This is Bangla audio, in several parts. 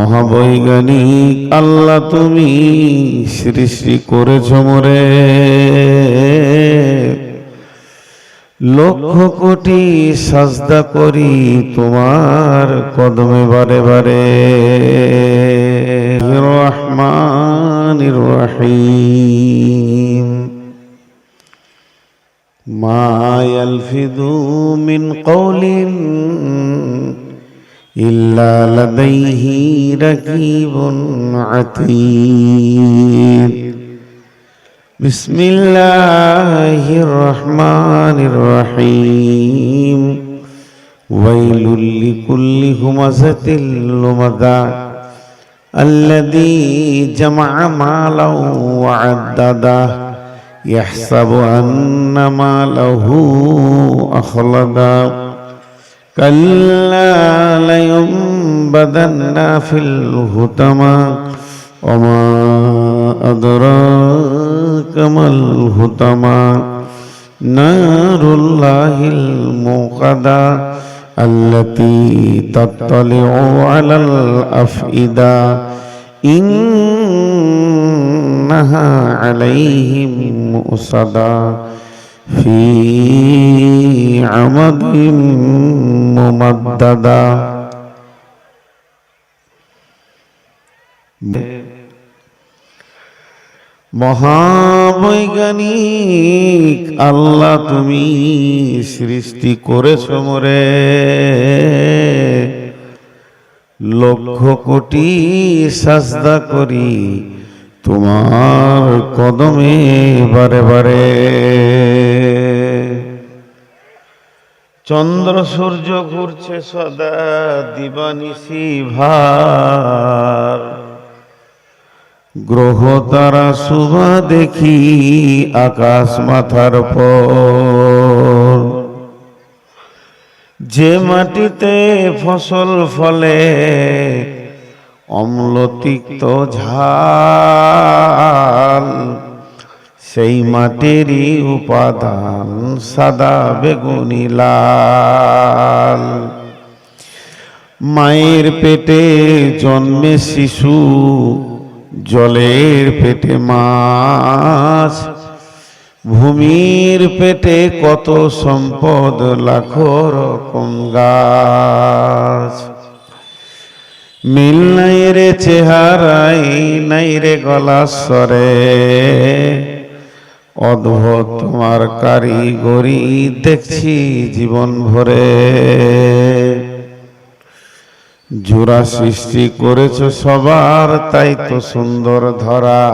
মহাবৈজ্ঞানিক আল্লাহ তুমি সৃষ্টি করেছ মোরে লক্ষ কোটি সাজদা করি তোমার কদমে বারে বারে রহমানির রহিম মা ইয়ালফিযু মিন কওলিন ইল্লা লাদাইহি রাকীবুন আতীদ বিসমিল্লাহির রহমানির রহিম ওয়াইলুল লিকুল্লি হুমাযাতিল লুমাযা আল্লাযী জামা'a মালাও ওয়া আদ্দাদা ইয়াহসাবু আন্না মালাহু আখলাদা কাল্লা লায়ুনবাযান্না ফিল হুতামা ওয়া মা আদরাকা মাল হুতামা নারুল্লাহিল মুকাদা আল্লাতী তাত্তালি'ু আলাল আফইদা ইন্নাহা আলাইহিম মুসাদা ফি আমাদিন মুমাদ্দাদা মহাবৈজ্ঞানিক আল্লাহ তুমি সৃষ্টি করেছ মোরে লক্ষ কোটি সাজদা করি তোমার কদমে বারে বারে চন্দ্র সূর্য ঘুরছে সদা দিবানিশি ভার গ্রহ তারা শোভা দেখি আকাশ মাথার পর যে মাটিতে ফসল ফলে অম্ল তিক্ত ঝাল সেই মাটিরই উপাদান সাদা বেগুনি লাল মায়ের পেটে জন্মে শিশু জলের পেটে মাছ ভূমির পেটে কত সম্পদ লাখো রকম গাছ মিল নাই রে চেহারাই নাই রে গলার স্বরে অদ্ভুত তোমার কারিগরি দেখছি জীবন ভরে জোড়া সৃষ্টি করেছ সবার তাই তো সুন্দর ধরা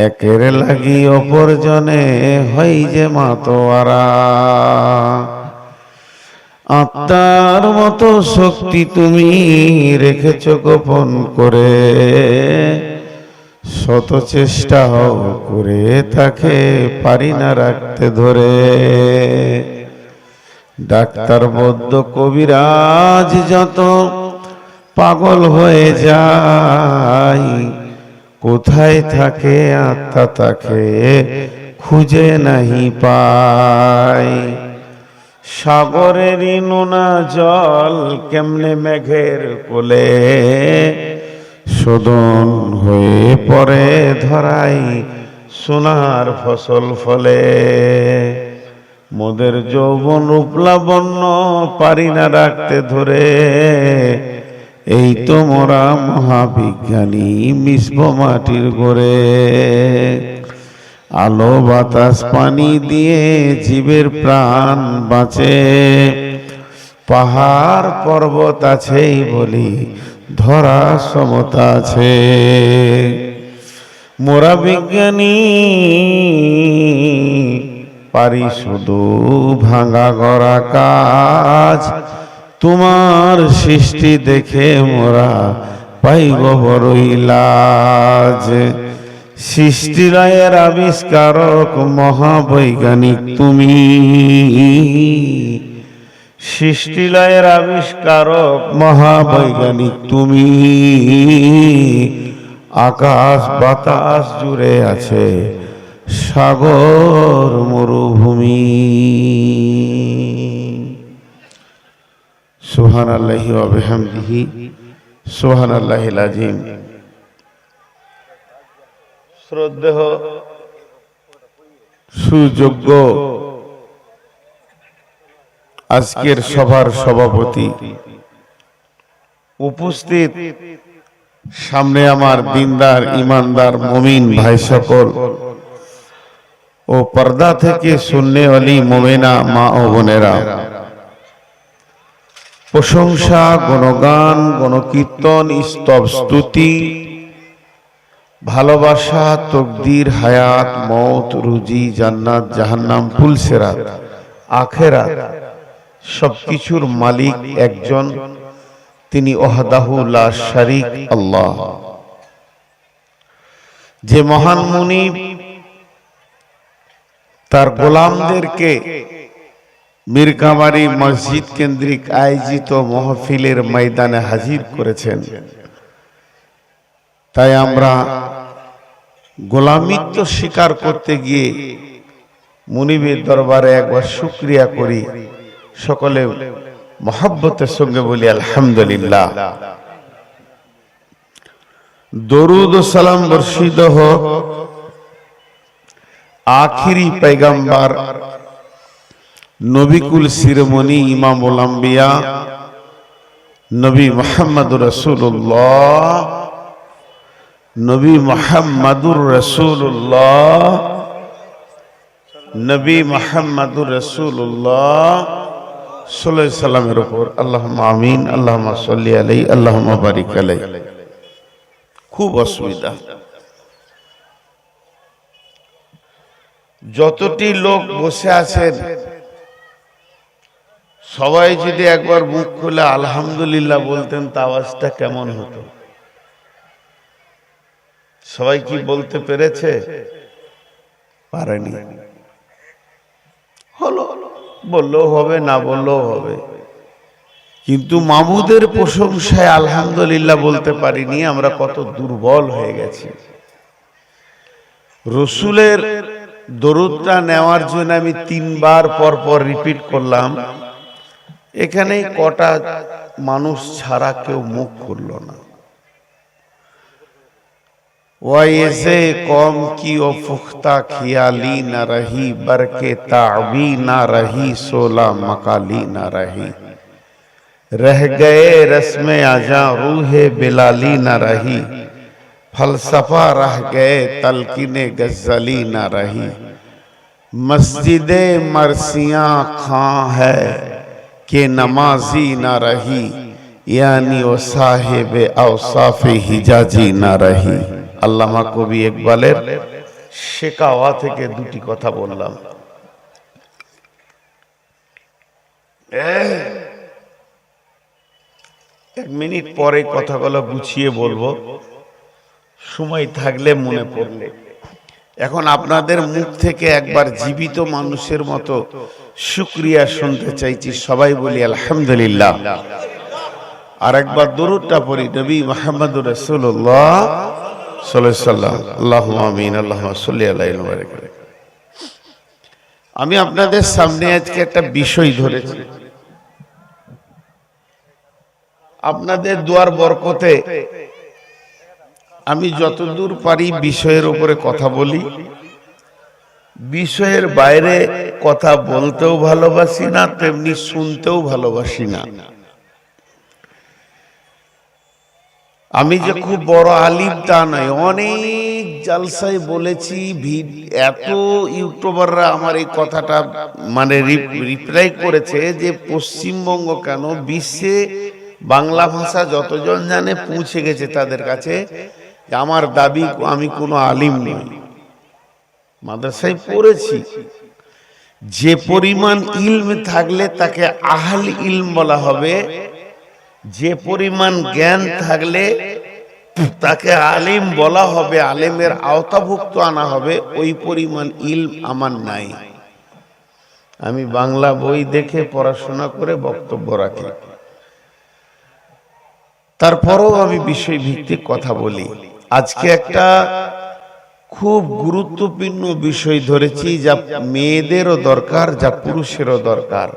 একের লাগি অপরজনে হই যে মাতোয়ারা আত্মার মতো শক্তি তুমি রেখেছ গোপন করে শত চেষ্টা করে তাকে পারি না রাখতে ধরে ডাক্তার বৈদ্য কবিরাজ যত পাগল হয়ে যায় কোথায় থাকে আত্মা তাকে খুঁজে নাহি পায় সাগরের নোনা জল কেমনে মেঘের কোলে শোধন হয়ে পড়ে ধরাই সোনার ফসল ফলে মোদের যৌবন উপলাবন্য পারি না রাখতে ধরে এই তো মোরা মহাবিজ্ঞানী মিশব মাটির গড়ে আলো বাতাস পানি দিয়ে জীবের প্রাণ বাঁচে পাহাড় পর্বত আছেই বলি ধরা সমতা আছে মোরা বিজ্ঞানী পারি শুধু ভাঙা গড়া কাজ তোমার সৃষ্টি দেখে মোরা পাইব বড়ই লাজ সৃষ্টিলয়ের আবিষ্কারক মহাবৈজ্ঞানিক তুমি সৃষ্টিলয়ের আবিষ্কারক মহাবৈজ্ঞানিক তুমি আকাশ বাতাস জুড়ে আছে সাগর মরুভূমি সুবহানাল্লাহি ওয়া বিহামদিহি সুবহানাল্লাহিল আযীম। শ্রদ্ধেয় সুযোগ্য আজকের সভার সভাপতি, উপস্থিত সামনে আমার দিনদার ইমানদার মুমিন ভাই সকল ও পর্দা থেকে সুন্নে ওয়ালি মুমিনা মা ও বোনেরা, প্রশংসা, গুণগান, গণকীর্তন, স্তব স্তুতি, ভালোবাসা, তকদির, হায়াত, মওত, রুজি, জান্নাত, জাহান্নাম, পুলসিরাত, আখিরাত সবকিছুর মালিক একজন, তিনি ওয়াহদাহু লা শারীক আল্লাহ। যে মহান মুনিব তার গোলামদেরকে মীরকাবাড়ি মসজিদ কেন্দ্রিক আয়োজিত মাহফিলের ময়দানে হাজির করেছেন, তাই আমরা গোলামিত্ব স্বীকার করতে গিয়ে মুনিবের দরবারে একবার শুকরিয়া করি। সকলে মহব্বতের সঙ্গে বলি আলহামদুলিল্লাহ। দরুদ ও সালাম বর্ষিত হোক আখিরি পয়গম্বর নবিকুল শিরোমণি ইমামুল আম্বিয়া নবী মুহাম্মদুর রাসূলুল্লাহ, নবী মুহাম্মদুর রাসূলুল্লাহ, নবী মুহাম্মদুর রাসূলুল্লাহ সাল্লাল্লাহু আলাইহি সাল্লামের উপর আল্লাহুম্মা আমিন, আল্লাহুম্মা সাল্লি আলাইহি, আল্লাহুম্মা বারিক আলাইহি। খুব অসুবিধা, যতটি লোক বসে আছেন সবাই যদি একবার মুখ খুলে আলহামদুলিল্লাহ বলতেন তা আওয়াজটা কেমন হতো? সবাই কি বলতে পেরেছে? পারেনি। হলো, বললেও হবে, না বললেও হবে, কিন্তু মাবুদের প্রশংসায় আলহামদুলিল্লাহ বলতে পারিনি। আমরা কত দুর্বল হয়ে গেছি। রসুলের দরুদটা নেওয়ার জন্য আমি 3 বার পর পর রিপিট করলাম, এখানে কটা মানুষ ছাড়া কেউ মুখ খুলল না। ওয়াইসে কম কি ও ফুখতা খিয়ালি না রহি, বরকে তাবি না রহি, সোলা মকালি না রহি, रह गए रस्मे आजा रूहे बिलाली न रही, फलसफा रह गए तलकीने गज़ली न रही, मस्जिदे मरसियां खां है के नमाजी न रही, यानी ओ साहिबे औसाफे हिजाजी न रही। আল্লামা কবি ইকবালের শেকাওয়া থেকে 2টি কথা বললাম। এক মিনিট পরে কথাগুলো গুছিয়ে বলবো, সময় থাকলে মনে পড়লে। এখন আপনাদের মুখ থেকে একবার জীবিত মানুষের মতো শুকরিয়া শুনতে চাইছি। সবাই বলি আলহামদুলিল্লাহ। আর একবার দরুদটা পড়ি নবী মুহাম্মদুর রাসূলুল্লাহ সাল্লাল্লাহু আলাইহি সাল্লাম। আল্লাহুম্মা আমিন, আল্লাহুম্মা সাল্লি আলাইহি ওয়া বারিক আলাইহি। আমি আপনাদের সামনে আজকে একটা বিষয় ধরেছি, আপনাদের দোয়ার বরকতে আমি যতদূর পারি বিষয়ের উপরে কথা বলি। বিষয়ের বাইরে কথা বলতেও ভালোবাসি না, তেমনি শুনতেও ভালোবাসি না। আমি যে খুব বড় আলিম তা নয়, অনেক জালসায় বলেছি। এত ইউটিউবাররা আমার এই কথাটা মানে রিপ্লাই করেছে যে পশ্চিমবঙ্গ কেন বিশ্বে বাংলা ভাষা যতজন জানে পৌঁছে গেছে তাদের কাছে আমার দাবি আমি কোনো আলিম নই। মাদ্রাসায় পড়েছি, যে পরিমাণ ইলম থাকলে তাকে আহল ইলম বলা হবে, যে পরিমাণ জ্ঞান থাকলে তাকে আলিম বলা হবে, আলেমের আওতাভুক্ত আনা হবে। ওই পরিমাণ ইলম আমার নাই। আমি বাংলা বই দেখে পড়াশোনা করে বক্তব্য রাখি, তারপরেও আমি বিষয় ভিত্তিক কথা বলি। আজকে একটা খুব গুরুত্বপূর্ণ বিষয় ধরেছি, যা মেয়েদেরও দরকার, যা পুরুষেরও দরকার।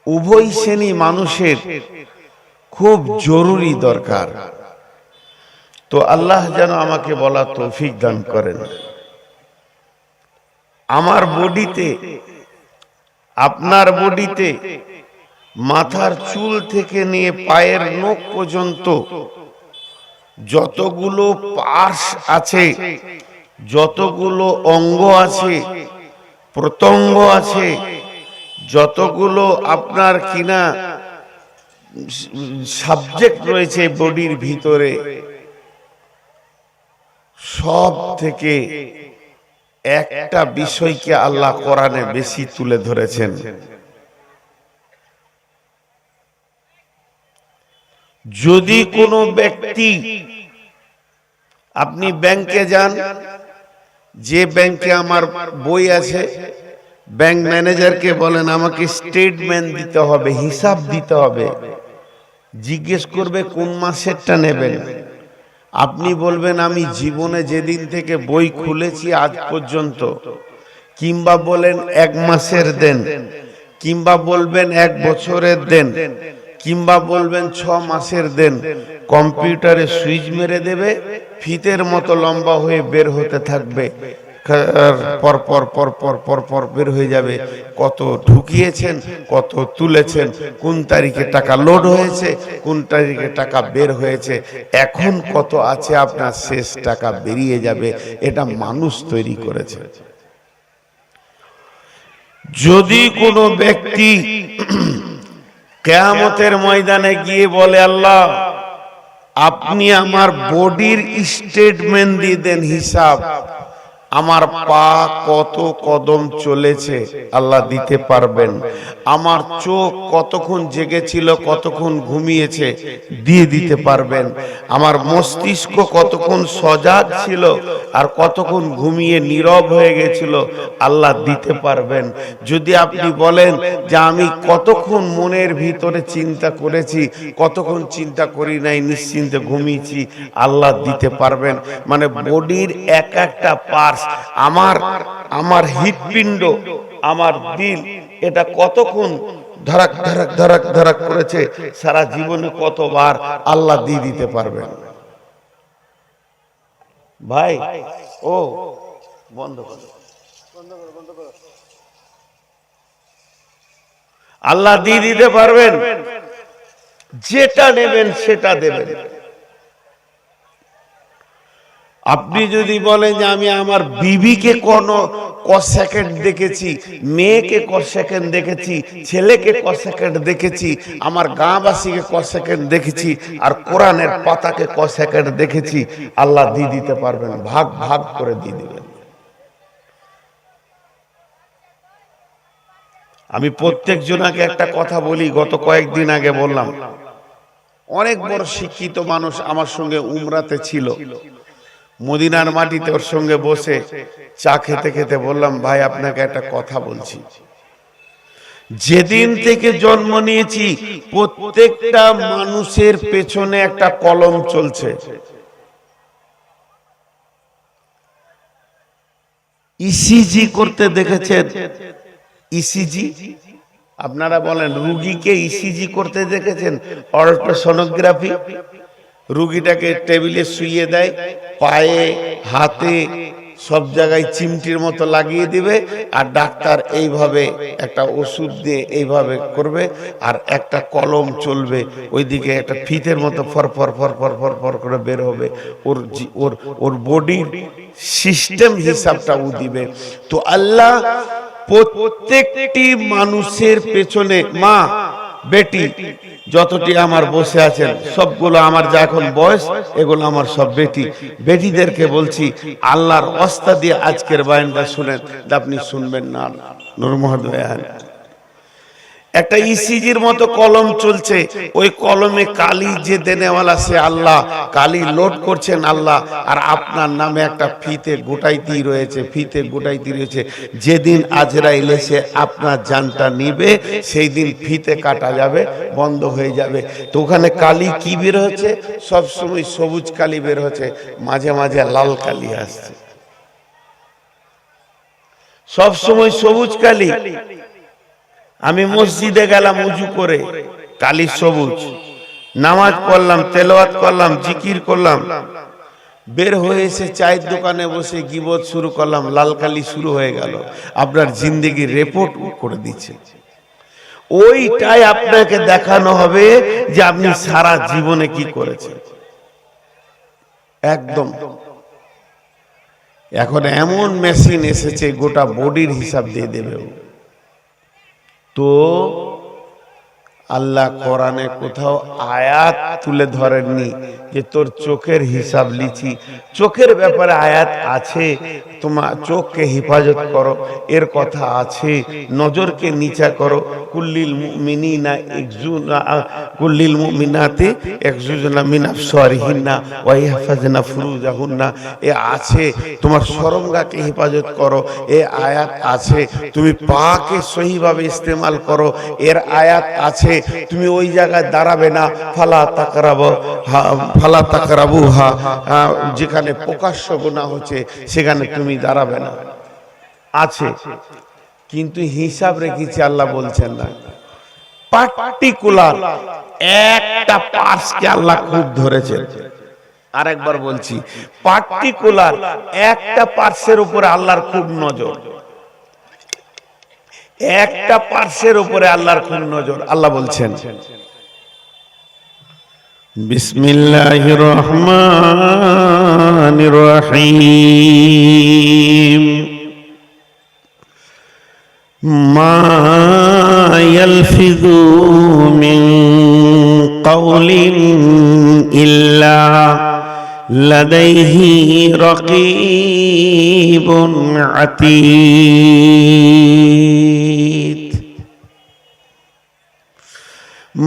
উভয় শ্রেণী মানুষের খুব জরুরি দরকার। তো আল্লাহ যেন আমাকে বলা তৌফিক দান করেন। আমার বডিতে, আপনার বডিতে মাথার চুল থেকে নিয়ে পায়ের নখ পর্যন্ত যতগুলো পার্টস আছে, যতগুলো অঙ্গ আছে, প্রত্যঙ্গ আছে, যতগুলো আপনার কিনা সাবজেক্ট রয়েছে বডির ভিতরে, সব থেকে একটা বিষয়কে আল্লাহ কোরআনে বেশি তুলে ধরেছেন। যদি কোনো ব্যক্তি, আপনি ব্যাংকে যান, যে ব্যাংকে আমার বই আছে, ব্যাংক ম্যানেজারকে বলেন আমাকে স্টেটমেন্ট দিতে হবে, হিসাব দিতে হবে, জিজ্ঞেস করবে কোন মাসেরটা নেবেন, আপনি বলবেন আমি জীবনে যেদিন থেকে বই খুলেছি আজ পর্যন্ত, কিংবা বলেন 1 মাসের দেন, কিংবা বলবেন 1 বছরের দেন, কিংবা বলবেন 6 মাসের দেন, কম্পিউটারে সুইচ মেরে দেবে, ফিতের মতো লম্বা হয়ে বের হতে থাকবে, পর পর পর পর পর পর বের হয়ে যাবে, কত ঢুকিয়েছেন, কত তুলেছেন, কোন তারিখে টাকা লোড হয়েছে, কোন তারিখে টাকা বের হয়েছে, এখন কত আছে আপনার, শেষ টাকা বেরিয়ে যাবে। এটা মানুষ তৈরি করেছে। যদি কোনো ব্যক্তি কিয়ামতের ময়দানে গিয়ে বলে আল্লাহ আপনি আমার বডির স্টেটমেন্ট দিয়ে দেন, হিসাব, আমার পা কত কদম চলেছে আল্লাহ দিতে পারবেন, আমার চোখ কতক্ষণ জেগেছিল কতক্ষণ ঘুমিয়েছে দিয়ে দিতে পারবেন, আমার মস্তিষ্ক কতক্ষণ সজাগ ছিল আর কতক্ষণ ঘুমিয়ে নীরব হয়ে গেছিল আল্লাহ দিতে পারবেন। যদি আপনি বলেন যে আমি কতক্ষণ মনের ভিতরে চিন্তা করেছি, কতক্ষণ চিন্তা করি নাই, নিশ্চিন্তে ঘুমিয়েছি, আল্লাহ দিতে পারবেন। মানে বডির এক একটা পার্টস, আমার হৃৎপিণ্ড, আমার দিল, এটা কতক্ষণ ধড়াক ধড়াক ধড়াক ধড়াক করেছে সারা জীবনে কতবার, আল্লাহ দিয়ে দিতে পারবেন। ভাই ও বন্ধ করো, আল্লাহ দিয়ে দিতে পারবেন, যেটা নেবেন সেটা দেবেন। আপনি যদি বলেন যে আমি আমার বিবিকে ক সেকেন্ড দেখেছি, মেয়েকে ক সেকেন্ড দেখেছি, ছেলেকে ক সেকেন্ড দেখেছি, আমার গাঁবাসীকে ক সেকেন্ড দেখেছি, আর কোরআনের পাতাকে ক সেকেন্ড দেখেছি, আল্লাহ দিয়ে দিতে পারবেন, ভাগ ভাগ করে দিয়ে দিবেন। আমি প্রত্যেক জনাকে একটা কথা বলি, গত কয়েকদিন আগে বললাম, অনেক বড় শিক্ষিত মানুষ আমার সঙ্গে উমরাতে ছিল, মদিনার মাটিতে ওর সঙ্গে বসে চা খেতে খেতে বললাম ভাই আপনাকে একটা কথা বলছি, যেদিন থেকে জন্ম নিয়েছি প্রত্যেকটা মানুষের পেছনে একটা কলম চলছে। ইসিজি করতে দেখেছেন? ইসিজি আপনারা বলেন, রুগীকে ইসিজি করতে দেখেছেন? আল্ট্রাসোনোগ্রাফি, রুগীটাকে টেবিলে শুইয়ে দেয়, পায়ে হাতে সব জায়গায় চিমটির মতো লাগিয়ে দিবে, আর ডাক্তার এইভাবে একটা ওষুধ দিয়ে এইভাবে করবে, আর একটা কলম চলবে, ওইদিকে একটা ফিতের মতো for for for for for for করে বের হবে, ওর বডির সিস্টেম হিসাবটা ও দিবে। তো আল্লাহ প্রত্যেকটি মানুষের পেছনে, মা বেটি যতটি আমার বসে আছেন সবগুলো আমার, যা এখন বয়স এগুলো আমার সব বেটি, বেটিদেরকে বলছি আল্লাহর ওয়াস্তা দিয়ে আজকের বয়ানটা শুনেন, আপনি শুনবেন না, নূর মহোদয় একটা ইসিজির মতো কলম চলছে, ওই কলমে কালি যে দেনেওয়ালা সে আল্লাহ, কালি লোড করছেন আল্লাহ, আর আপনার নামে একটা ফিতে গোটাইতেই রয়েছে, ফিতে গোটাইতেই রয়েছে। যেদিন আজরাইল এসে আপনার জানটা নিবে সেই দিন ফিতে কাটা যাবে, বন্ধ হয়ে যাবে। তো ওখানে কালি কি বের হচ্ছে? সবসময় সবুজ কালি বের হচ্ছে, মাঝে মাঝে লাল কালি আসছে, সবসময় সবুজ কালি। আমি মসজিদে গেলাম উজু করে, কালি সবুজ, নামাজ পড়লাম, তেলাওয়াত করলাম, জিকির করলাম, বের হয়ে এসে চায়ের দোকানে বসে গীবত শুরু করলাম, লালকালি শুরু হয়ে গেল, আপনার জিন্দেগির রিপোর্ট করে দিচ্ছে। ওইটাই আপনাকে দেখানো হবে যে আপনি সারা জীবনে কি করেছেন। একদম এখন এমন মেশিন এসেছে গোটা বডির হিসাব দিয়ে দেবে। তো আল্লাহ কোরআনে কোথাও আয়াত তুলে ধরেননি যে তোর চোখের হিসাব লিছি। চোখের ব্যাপারে আয়াত আছে, তোমার চোখকে হেফাজত করো, এর কথা আছে। নজরকে নিচা করো, কুল্লিল মুমিনিনা ইয়াগজুনা কুল্লিল মুমিনাতি ইয়াগজুনা মিন আবসারিহিন্না ওয়া ইয়াহফাজনা ফুরুজাহুন্না, এ আছে। তোমার শরমগাকে হেফাজত করো, এ আয়াত আছে। তুমি পাকে সহিভাবে ইস্তেমাল করো, এর আয়াত আছে। তুমি ওই জায়গায় দাঁড়াবে না, ফালা তাকরাবু হা, যেখানে প্রকাশ্য গুনাহ হচ্ছে সেখানে তুমি দাঁড়াবে না, আছে। কিন্তু হিসাব রেখেছি আল্লাহ বলছেন না। পার্টিকুলার একটা পার্টসকে আল্লাহ খুব ধরেছেন। আরেকবার বলছি, পার্টিকুলার একটা পার্টসের উপরে আল্লাহর খুব নজর, একটা পার্শ্বের উপরে আল্লাহর খুব নজর। আল্লাহ বলছেন বিসমিল্লাহির রহমানির রহিম, মা ইয়ালফিযু মিন কাওলিন ইল্লা লাদাইহি রাকীবুন আতীদ।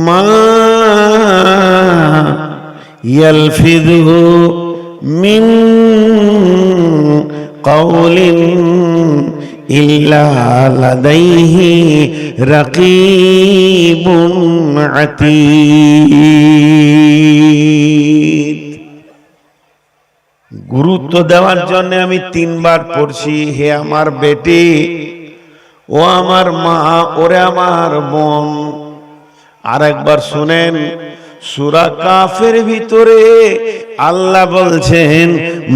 মা ইয়ালফিযু মিন কাওলিন ইল্লা লাদাইহি রাকীবুন আতীদ। গুরুত্ব দেওয়ার জন্য আমি 3 বার পড়ছি, হে আমার বেটি, ও আমার মা, ওরে আমার বোন। আরেকবার শুনেন, সূরা কাফের ভিতরে আল্লাহ বলছেন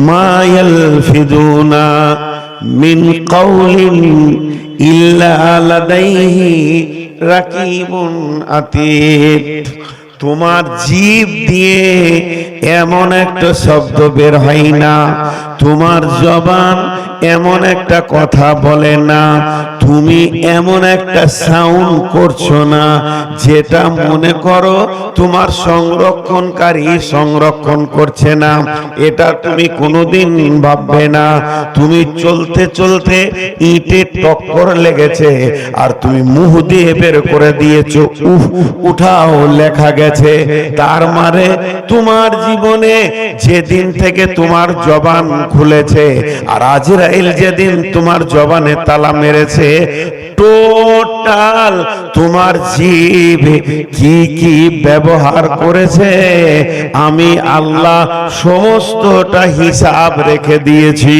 মা ইয়ালফিদুনা মিন কাওলিন ইল্লা লাদাইহি রাকীবুন আতীদ। তোমার জিভ দিয়ে এমন একটা শব্দ বের হয় না, তোমার জবান এমন একটা কথা বলে না, তুমি এমন একটা সাউন্ড করছো না যেটা মনে করো তোমার সংরক্ষণকারী সংরক্ষণ করছে না, এটা তুমি কোনোদিন ভাববে না। তুমি চলতে চলতে ইটে টক্কর লেগেছে আর তুমি মুখ দিয়ে বের করে দিয়েছো উফ, উঠাও লেখা গেছে। তার মানে তোমার জীবনে যেদিন থেকে তোমার জবান খুলেছে আর আজরাইল যেদিন তোমার জবানে তালা মেরেছে, টোটাল তোমার জিভ কি কি ব্যবহার করেছে আমি আল্লাহ সমস্তটা হিসাব রেখে দিয়েছি।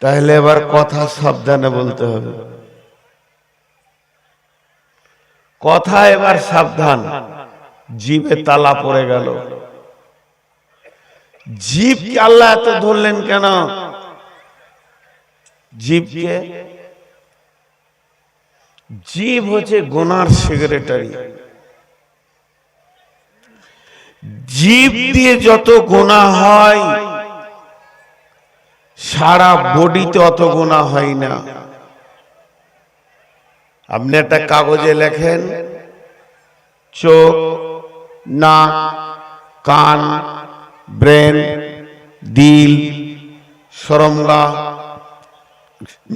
তাহলে এবার কথা সাবধানে বলতে হবে, কথা এবার সাবধান। জিভে তালা পড়ে গেল। জিভকে আল্লাহ এত ধরলেন কেন? জিভকে, জিভ হচ্ছে গুনার সেক্রেটারি। জিভ দিয়ে যত গুনাহ হয় সারা বডিতে অত গুনাহ হয় না। আপনি একটা কাগজে লেখেন চোখ, নাক, কান, ব্রেন, দিল, শরমগা,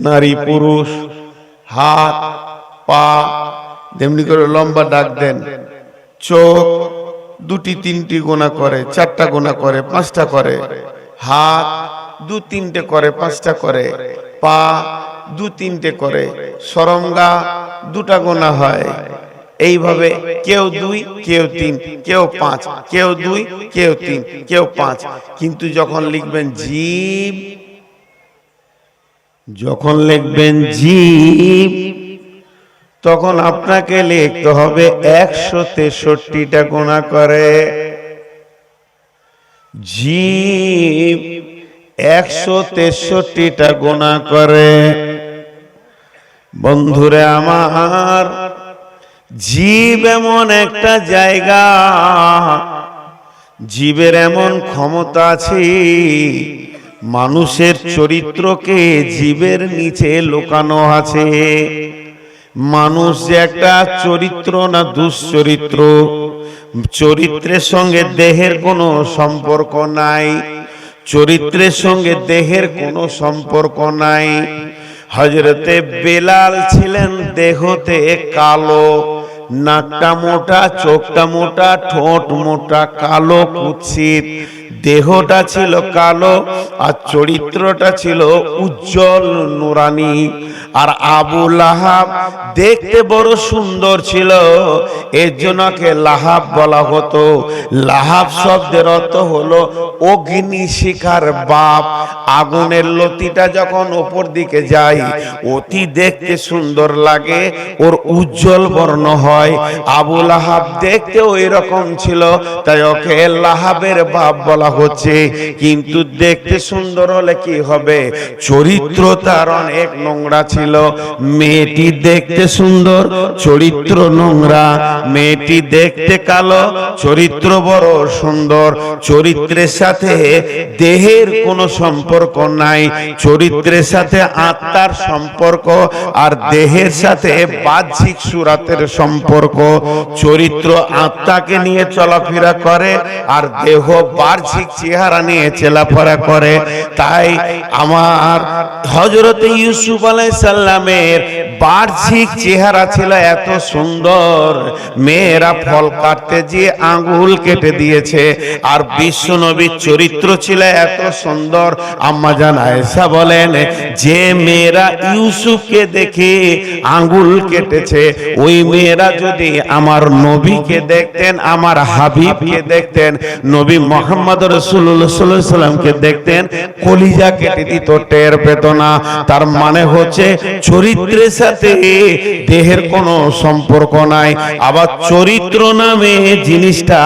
নারী পুরুষ, হাত, পা, যেমনি করে লম্বা ডাক দেন। চোখ 2টি 3টি গোনা করে, 4টা গোনা করে, 5টা করে। হাত 2-3টে করে, 5টা করে। পা 2-3টে করে। শরমগা 2টা গোনা হয়। এইভাবে কেউ 2, কেউ 3, কেউ 5, কেউ 2, কেউ 3, কেউ 5। কিন্তু যখন লিখবেন জিভ, যখন লিখবেন জিভ, তখন আপনাকে লিখতে হবে 163টা গুনাহ করে। জীব 163টা গুনাহ করে। বন্ধুরে আমার, জীব এমন একটা জায়গা, জীবের এমন ক্ষমতা আছে, মানুষের চরিত্রকে জীবের নিচে লুকানো আছে। মানুষ যে একটা চরিত্র না দুশ্চরিত্র, চরিত্রের সঙ্গে দেহের কোনো সম্পর্ক নাই, চরিত্রের সঙ্গে দেহের কোনো সম্পর্ক নাই। হযরতে বেলাল ছিলেন দেহতে কালো, নাকটা মোটা, চোখটা মোটা, ঠোঁট মোটা, কালো কুৎসিত, দেহটা ছিল কালো আর চরিত্রটা ছিল উজ্জ্বল নুরানি। আর আবু লাহাব দেখতে বড় সুন্দর ছিল, এর জন্য কে লাহাব বলা হতো। লাহাব শব্দের অর্থ হলো অগ্নি শিখার বাপ। আগুনের লতিটা যখন ওপর দিকে যায় অতি দেখতে সুন্দর লাগে, ওর উজ্জ্বল বর্ণ হয়। আবু লাহাব দেখতে ওই রকম ছিল, তাই ওকে লাহাবের বাপ বলা হচ্ছে। কিন্তু দেখতে সুন্দর হলে কি হবে, চরিত্র তার অনেক নোংরা ছিল। মেয়েটি দেখতে সুন্দর, চরিত্র নোংরা। মেয়েটি দেখতে কালো, চরিত্র বড় সুন্দর। চরিত্রের সাথে দেহের কোনো সম্পর্ক নাই, চরিত্রের সাথে আত্মার সম্পর্ক, আর দেহের সাথে বাহ্যিক সুরাতের সম্পর্ক। চরিত্র আত্মাকে নিয়ে চলাফেরা করে, আর দেহ বাহ্যিক চেহারা নিয়ে চলাফেরা করে। তাই আমার হযরতে ইউসুফ আলাইহিস সালামের বাহ্যিক চেহারা ছিল এত সুন্দর, মেয়েরা ফল কাটতে গিয়ে আঙ্গুল কেটে দিয়েছে। আর বিশ্ব নবীর চরিত্র ছিল এত সুন্দর, আম্মা জান আয়েশা বলেন যে মেয়েরা ইউসুফকে দেখে আঙ্গুল কেটেছে, ওই মেয়েরা যদি আমার নবীকে দেখতেন, আমার হাবিবকে দেখতেন, নবী মুহাম্মদ রাসূলুল্লাহ সাল্লাল্লাহু আলাইহি সাল্লামকে দেখতেন, কলিজা কেটে দিত, টের পেত না। তার মানে হচ্ছে চরিত্রের সাথে দেহের কোনো সম্পর্ক নাই। আবার চরিত্র নামে জিনিসটা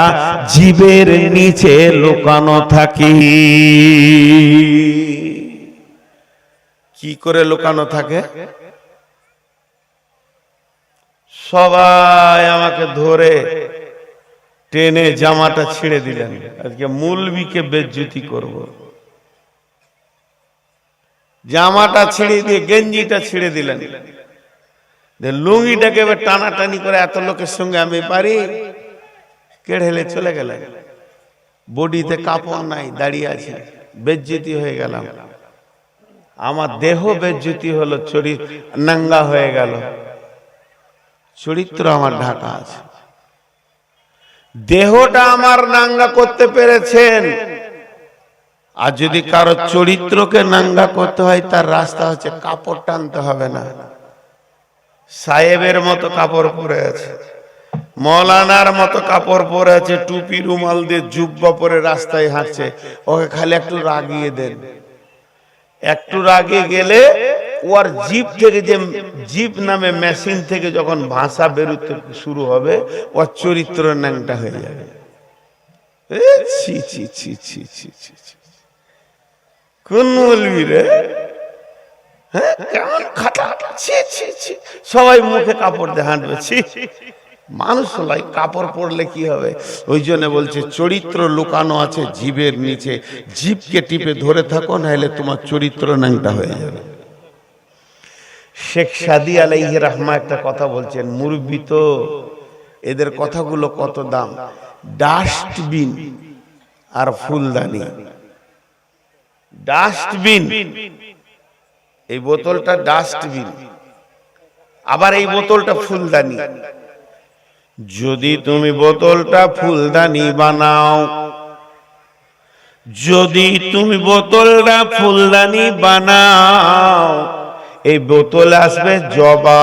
জীবের নিচে লুকানো থাকে। কি করে লুকানো থাকে? সবাই আমাকে ধরে টেনে জামাটা ছিঁড়ে দিলেন, আজকে মৌলবীকে বেজ্জতি করব। জামাটা ছিঁড়ে দিয়ে গেঞ্জিটা ছিঁড়ে দিলেন, লুঙ্গিটাকে এবার টানাটানি করে এত লোকের সঙ্গে আমি পারি, কেড়ে চলে গেলেন। বডিতে কাপড় নাই, দাঁড়িয়ে আছে, বেজ্জতি হয়ে গেলাম। আমার দেহ বেজ্জতি হলো, চরিত্র নাঙ্গা হয়ে গেল। চরিত্র আমার ঢাকা আছে, দেহটা আমার নাঙ্গা করতে পেরেছেন। আর যদি কারো চরিত্রকে নাঙ্গা করতে হয়, তার রাস্তা হচ্ছে কাপড় টানতে হবে না। সাহেবের মতো কাপড় পরে আছে, মৌলানার মতো কাপড় পরে আছে, টুপি রুমাল দিয়ে জুব্বা পরে রাস্তায় হাঁটছে, ওকে খালি একটু রাগিয়ে দেন। একটু রাগে গেলে ওর জিভ থেকে, যে জিভ নামে মেশিন থেকে যখন ভাষা বেরোতে শুরু হবে, ওর চরিত্র ন্যাংটা হয়ে যাবে। ছি ছি ছি ছি ছি ছি, কোন মৌলবি রে? হ্যাঁ, কেমন খাটা, ছি ছি ছি। সবাই মুখে কাপড় দিয়ে হাঁটবে। ছি, মানুষ লাই কাপড় পরলে কি হবে? ওই জন্য বলছে চরিত্র লুকানো আছে জীবের নিচে, জীবকে টিপে ধরে থাকো, নাহলে তোমার চরিত্র ন্যাংটা হয়ে যাবে। শেখ সাদী আলাইহি রাহমা একটা কথা বলছেন, মুরব্বি তো, এদের কথাগুলো কত দাম। ডাস্টবিন আর ফুলদানি। ডাস্টবিন, এই বোতলটা ডাস্টবিন, আবার এই বোতলটা ফুলদানি। যদি তুমি বোতলটা ফুলদানি বানাও, যদি তুমি বোতলটা ফুলদানি বানাও, এই বোতলে আসবে জবা,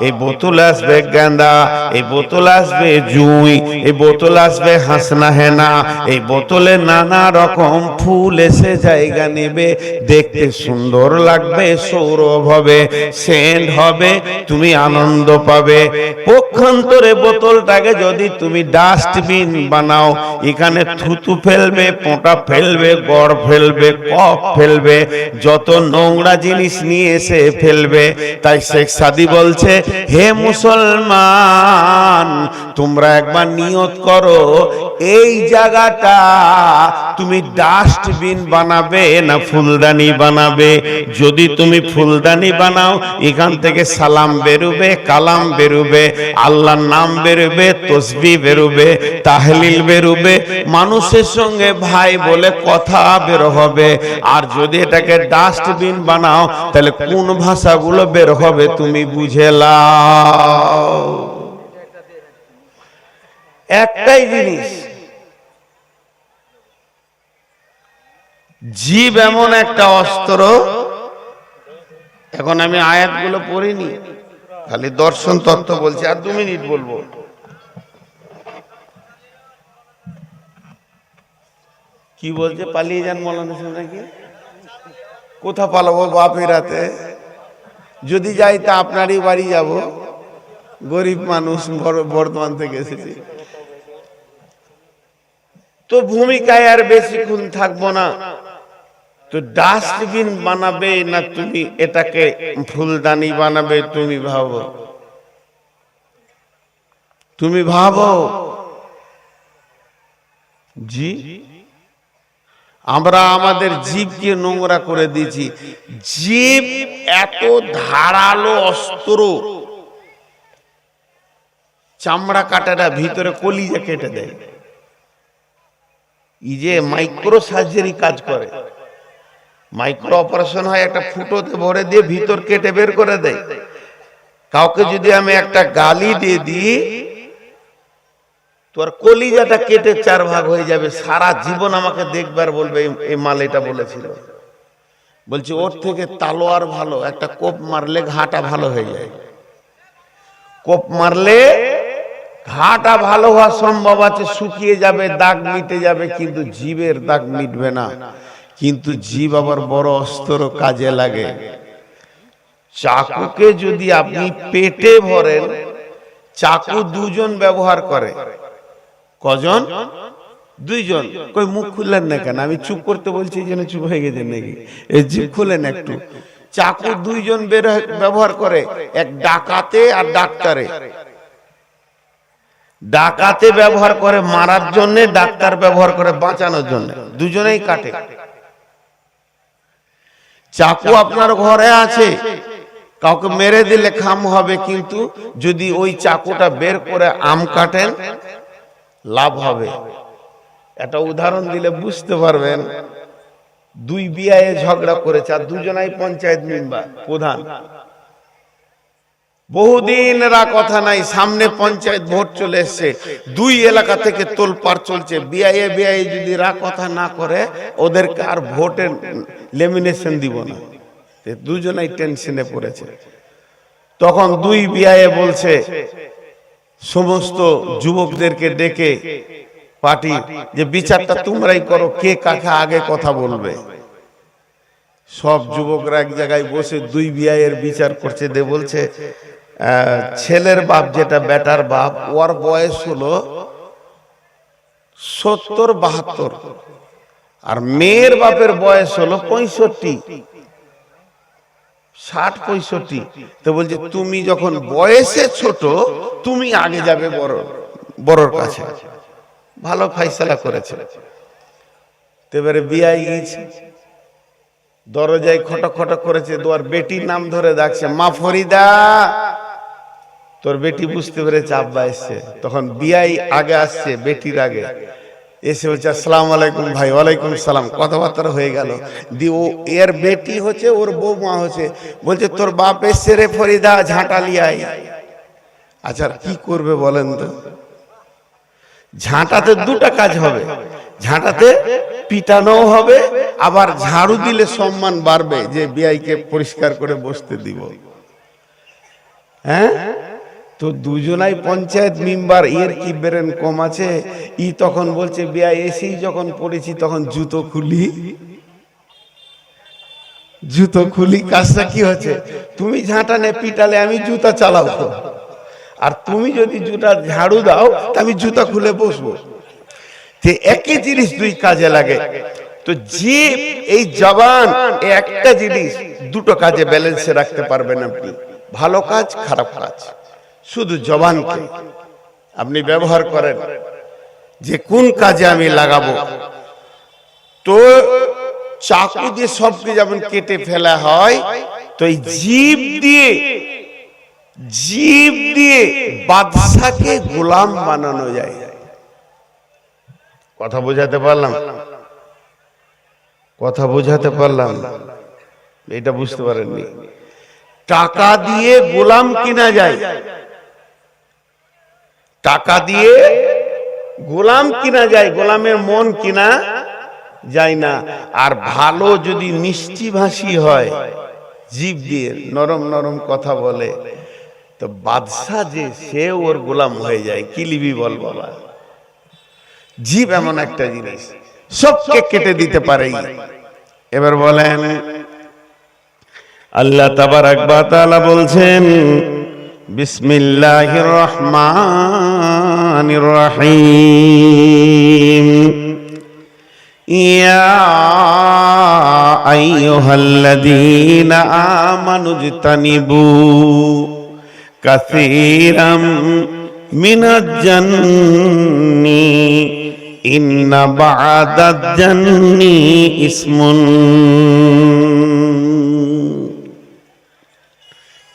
এই বোতলে আসবে গেন্দা, এই বোতলে আসবে জুঁই, এই বোতলে আসবে হাসনা হেনা, এই বোতলে নানা রকম ফুল এসে জায়গা নেবে, দেখতে সুন্দর লাগবে, সৌরভ হবে, সেন্ট হবে, তুমি আনন্দ পাবে। পক্ষান্তরে বোতলটাকে যদি তুমি ডাস্টবিন বানাও, এখানে থুতু ফেলবে, পোঁটা ফেলবে, গড় ফেলবে, কফ ফেলবে, যত নোংরা জিনিস নিয়ে এসে ফেলবে। তাই শেখ সাদি বলছে, হে মুসলমান, তোমরা একবার নিয়ত করো, এই জায়গাটা তুমি ডাস্টবিন বানাবে না ফুলদানি বানাবে। যদি তুমি ফুলদানি বানাও, এখান থেকে সালাম বেরোবে, কালাম বেরোবে, আল্লাহর নাম বেরোবে, তসবিহ বেরোবে, তাহলিল বেরোবে, মানুষের সঙ্গে ভাই বলে কথা বের হবে। আর যদি এটাকে ডাস্টবিন বানাও, তাহলে কোন ভাষাগুলো বের হবে তুমি বুঝে লাও। একটাই জিনিস, জীব এমন একটা অস্ত্র। এখন আমি আয়াতগুলো পড়িনি, খালি দর্শন তত্ত্ব বলছি, আর 2 মিনিট বলবো। কি বলছে, পালিয়ে যান মৌলানা সাহেব নাকি? কোথা পালাবো বাপের হাতে? যদি যাই তা আপনারই বাড়ি যাব, গরিব মানুষ, বর্ধমান থেকে এসেছি। তো ভূমিকায় আর বেশিক্ষণ থাকবো না। তো ডাস্টবিন বানাবে না তুমি এটাকে ফুলদানি বানাবে, তুমি ভাবো, তুমি ভাবো। জি, আমরা আমাদের জীবকে নোংরা করে দিয়েছি। জীব এত ধারালো অস্ত্র, চামড়া কাটাটা ভিতরে কলিজা কেটে দেয়। এই যে মাইক্রো সার্জারি কাজ করে, মাইক্রো অপারেশন হয়, একটা ফুটোতে ভরে দিয়ে ভিতর কেটে বের করে দেয়। কাউকে যদি আমি একটা গালি দিয়ে দিই, তোর কলিজাটা কেটে 4 ভাগ হয়ে যাবে, সারা জীবন আমাকে দেখবার বলবে এই মাল এটা বলেছিল। বলছি ওর থেকে তালোয়ার ভালো, একটা কোপ মারলে ঘাটা ভালো হয়ে যায়। কোপ মারলে ঘাটা ভালো হওয়া সম্ভব আছে, শুকিয়ে যাবে, দাগ মিটে যাবে, কিন্তু জীবের দাগ মিটবে না। কিন্তু জীব আবার বড় অস্ত্র, কাজে লাগে। চাকুকে যদি আপনি পেটে ভরেন, চাকু 2 জন ব্যবহার করে। কজন? 2 জন। কই মুখ খুললেন না কেন? আমি চুপ করতে বলছি, এই জন্য চুপ হয়ে গেছেন নাকি? এই জিভ খুলেন একটু। চাকু 2 জন ব্যবহার করে, এক ডাকাতে আর ডাক্তারে। ডাকাতে ব্যবহার করে মারার জন্য, ডাক্তার ব্যবহার করে বাঁচানোর জন্য, দুজনেই কাটে। চাকু আপনার ঘরে আছে, কাউকে মেরে দিলে খাম হবে, কিন্তু যদি ওই চাকুটা বের করে আম কাটেন, লাভ হবে। একটা উদাহরণ দিলে বুঝতে পারবেন। 2 বিয়ায়ে ঝগড়া করেছে, আর দুজনাই পঞ্চায়েত মেম্বার, প্রধান। বহুদিন এরা কথা নাই, সামনে পঞ্চায়েত ভোট চলে এসছে, 2 এলাকা থেকে তোলপাড় চলছে। বিয়ায়ে যদি কথা না করে, ওদেরকে আর ভোটের লেমিনেশন দিব না। দুজনাই টেনশনে পড়েছে। তখন 2 বিয়ায়ে বলছে সমস্ত যুবকদেরকে ডেকে পার্টি, যে বিচারটা তোমরাই করো, কে কাকে আগে কথা বলবে। সব যুবকরা এক জায়গায় বসে 2 বিয়ায়ের বিচার করছে। দে বলছে, ছেলের বাপ যেটা বেটার বাপ, ওর বয়স হলো 70-72, আর মেয়ের বাপের বয়স হলো 65, 60-65। তো বলছে তুমি যখন বয়সে ছোট, তুমি আগে যাবে বড়র কাছে। ভালো ফাইসালা করেছে। এবারে বিয়াই গেছে, দরজায় খটক খটক করেছে, তোমার বেটির নাম ধরে ডাকছে, মা ফরিদা। তোর বেটি বুঝতে পেরেছে আব্বা এসছে। তখন বিয়াই আগে আসছে, বেটির আগে এসে বলছে, আসসালামু আলাইকুম ভাই। ওয়ালাইকুম সালাম। কথাবার্তা হয়ে গেল। দি ও এর বেটি হচ্ছে, ওর বৌমা হচ্ছে। বলছে তোর বাপ এসছে রে ফরিদা, ঝাঁটা লিয়াই। আচ্ছা কি করবে বলেন তো? ঝাঁটাতে 2টা কাজ হবে। ঝাঁটাতে পিটানো হবে, আবার ঝাড়ু দিলে সম্মান বাড়বে, যে বিয়াইকে পরিষ্কার করে বসতে দিব। হ্যাঁ, তো দুজনাই পঞ্চায়েত মেম্বার, এর কি ব্রেন কম আছে? ই তখন বলছে বিয়া এসেই যখন পড়েছি তখন জুতো খুলি। কাজটা কি হচ্ছে? তুমি ঝাঁটা নে পিটালে আমি জুতা চালাবো, আর তুমি যদি জুতা ঝাড়ু দাও তা আমি জুতা খুলে বসবো। যে একই জিনিস দুই কাজে লাগে। তো যে এই জবান একটা জিনিস দুটো কাজে ব্যালেন্সে রাখতে পারবেন আপনি, ভালো কাজ খারাপ কাজ। শুধু জবানকে আপনি ব্যবহার করেন যে কোন কাজে আমি লাগাবো। তো চাকু দিয়ে সবকে যেমন কেটে ফেলা হয়, তো এই জিভ দিয়ে বাদশাকে গোলাম বানানো যায়। কথা বোঝাতে পারলাম? এটা বুঝতে পারেননি? টাকা দিয়ে গোলাম কিনা যায়, টাকা দিয়ে গোলাম কিনা যায়, গোলামের মন কিনা যায় না। আর ভালো যদি মিষ্টি ভাষী হয়, জিভ দিয়ে নরম নরম কথা বলে, তো বাদশা যে সে ওর গোলাম হয়ে যায়। কি লিবি বল বাবা? জিভ এমন একটা জিনিস সবকে কেটে দিতে পারে। এবার বলেন, আল্লাহ তাবারাক ওয়া তাআলা বলছেন বিসমিল্লাহির রহমানির রহিম, ইয়া আইয়ুহাল্লাযীনা আমানুজতানিবু কাসীরাম মিনাজ জান্নি ইন্না বা'দাজ জান্নি ইসমুন,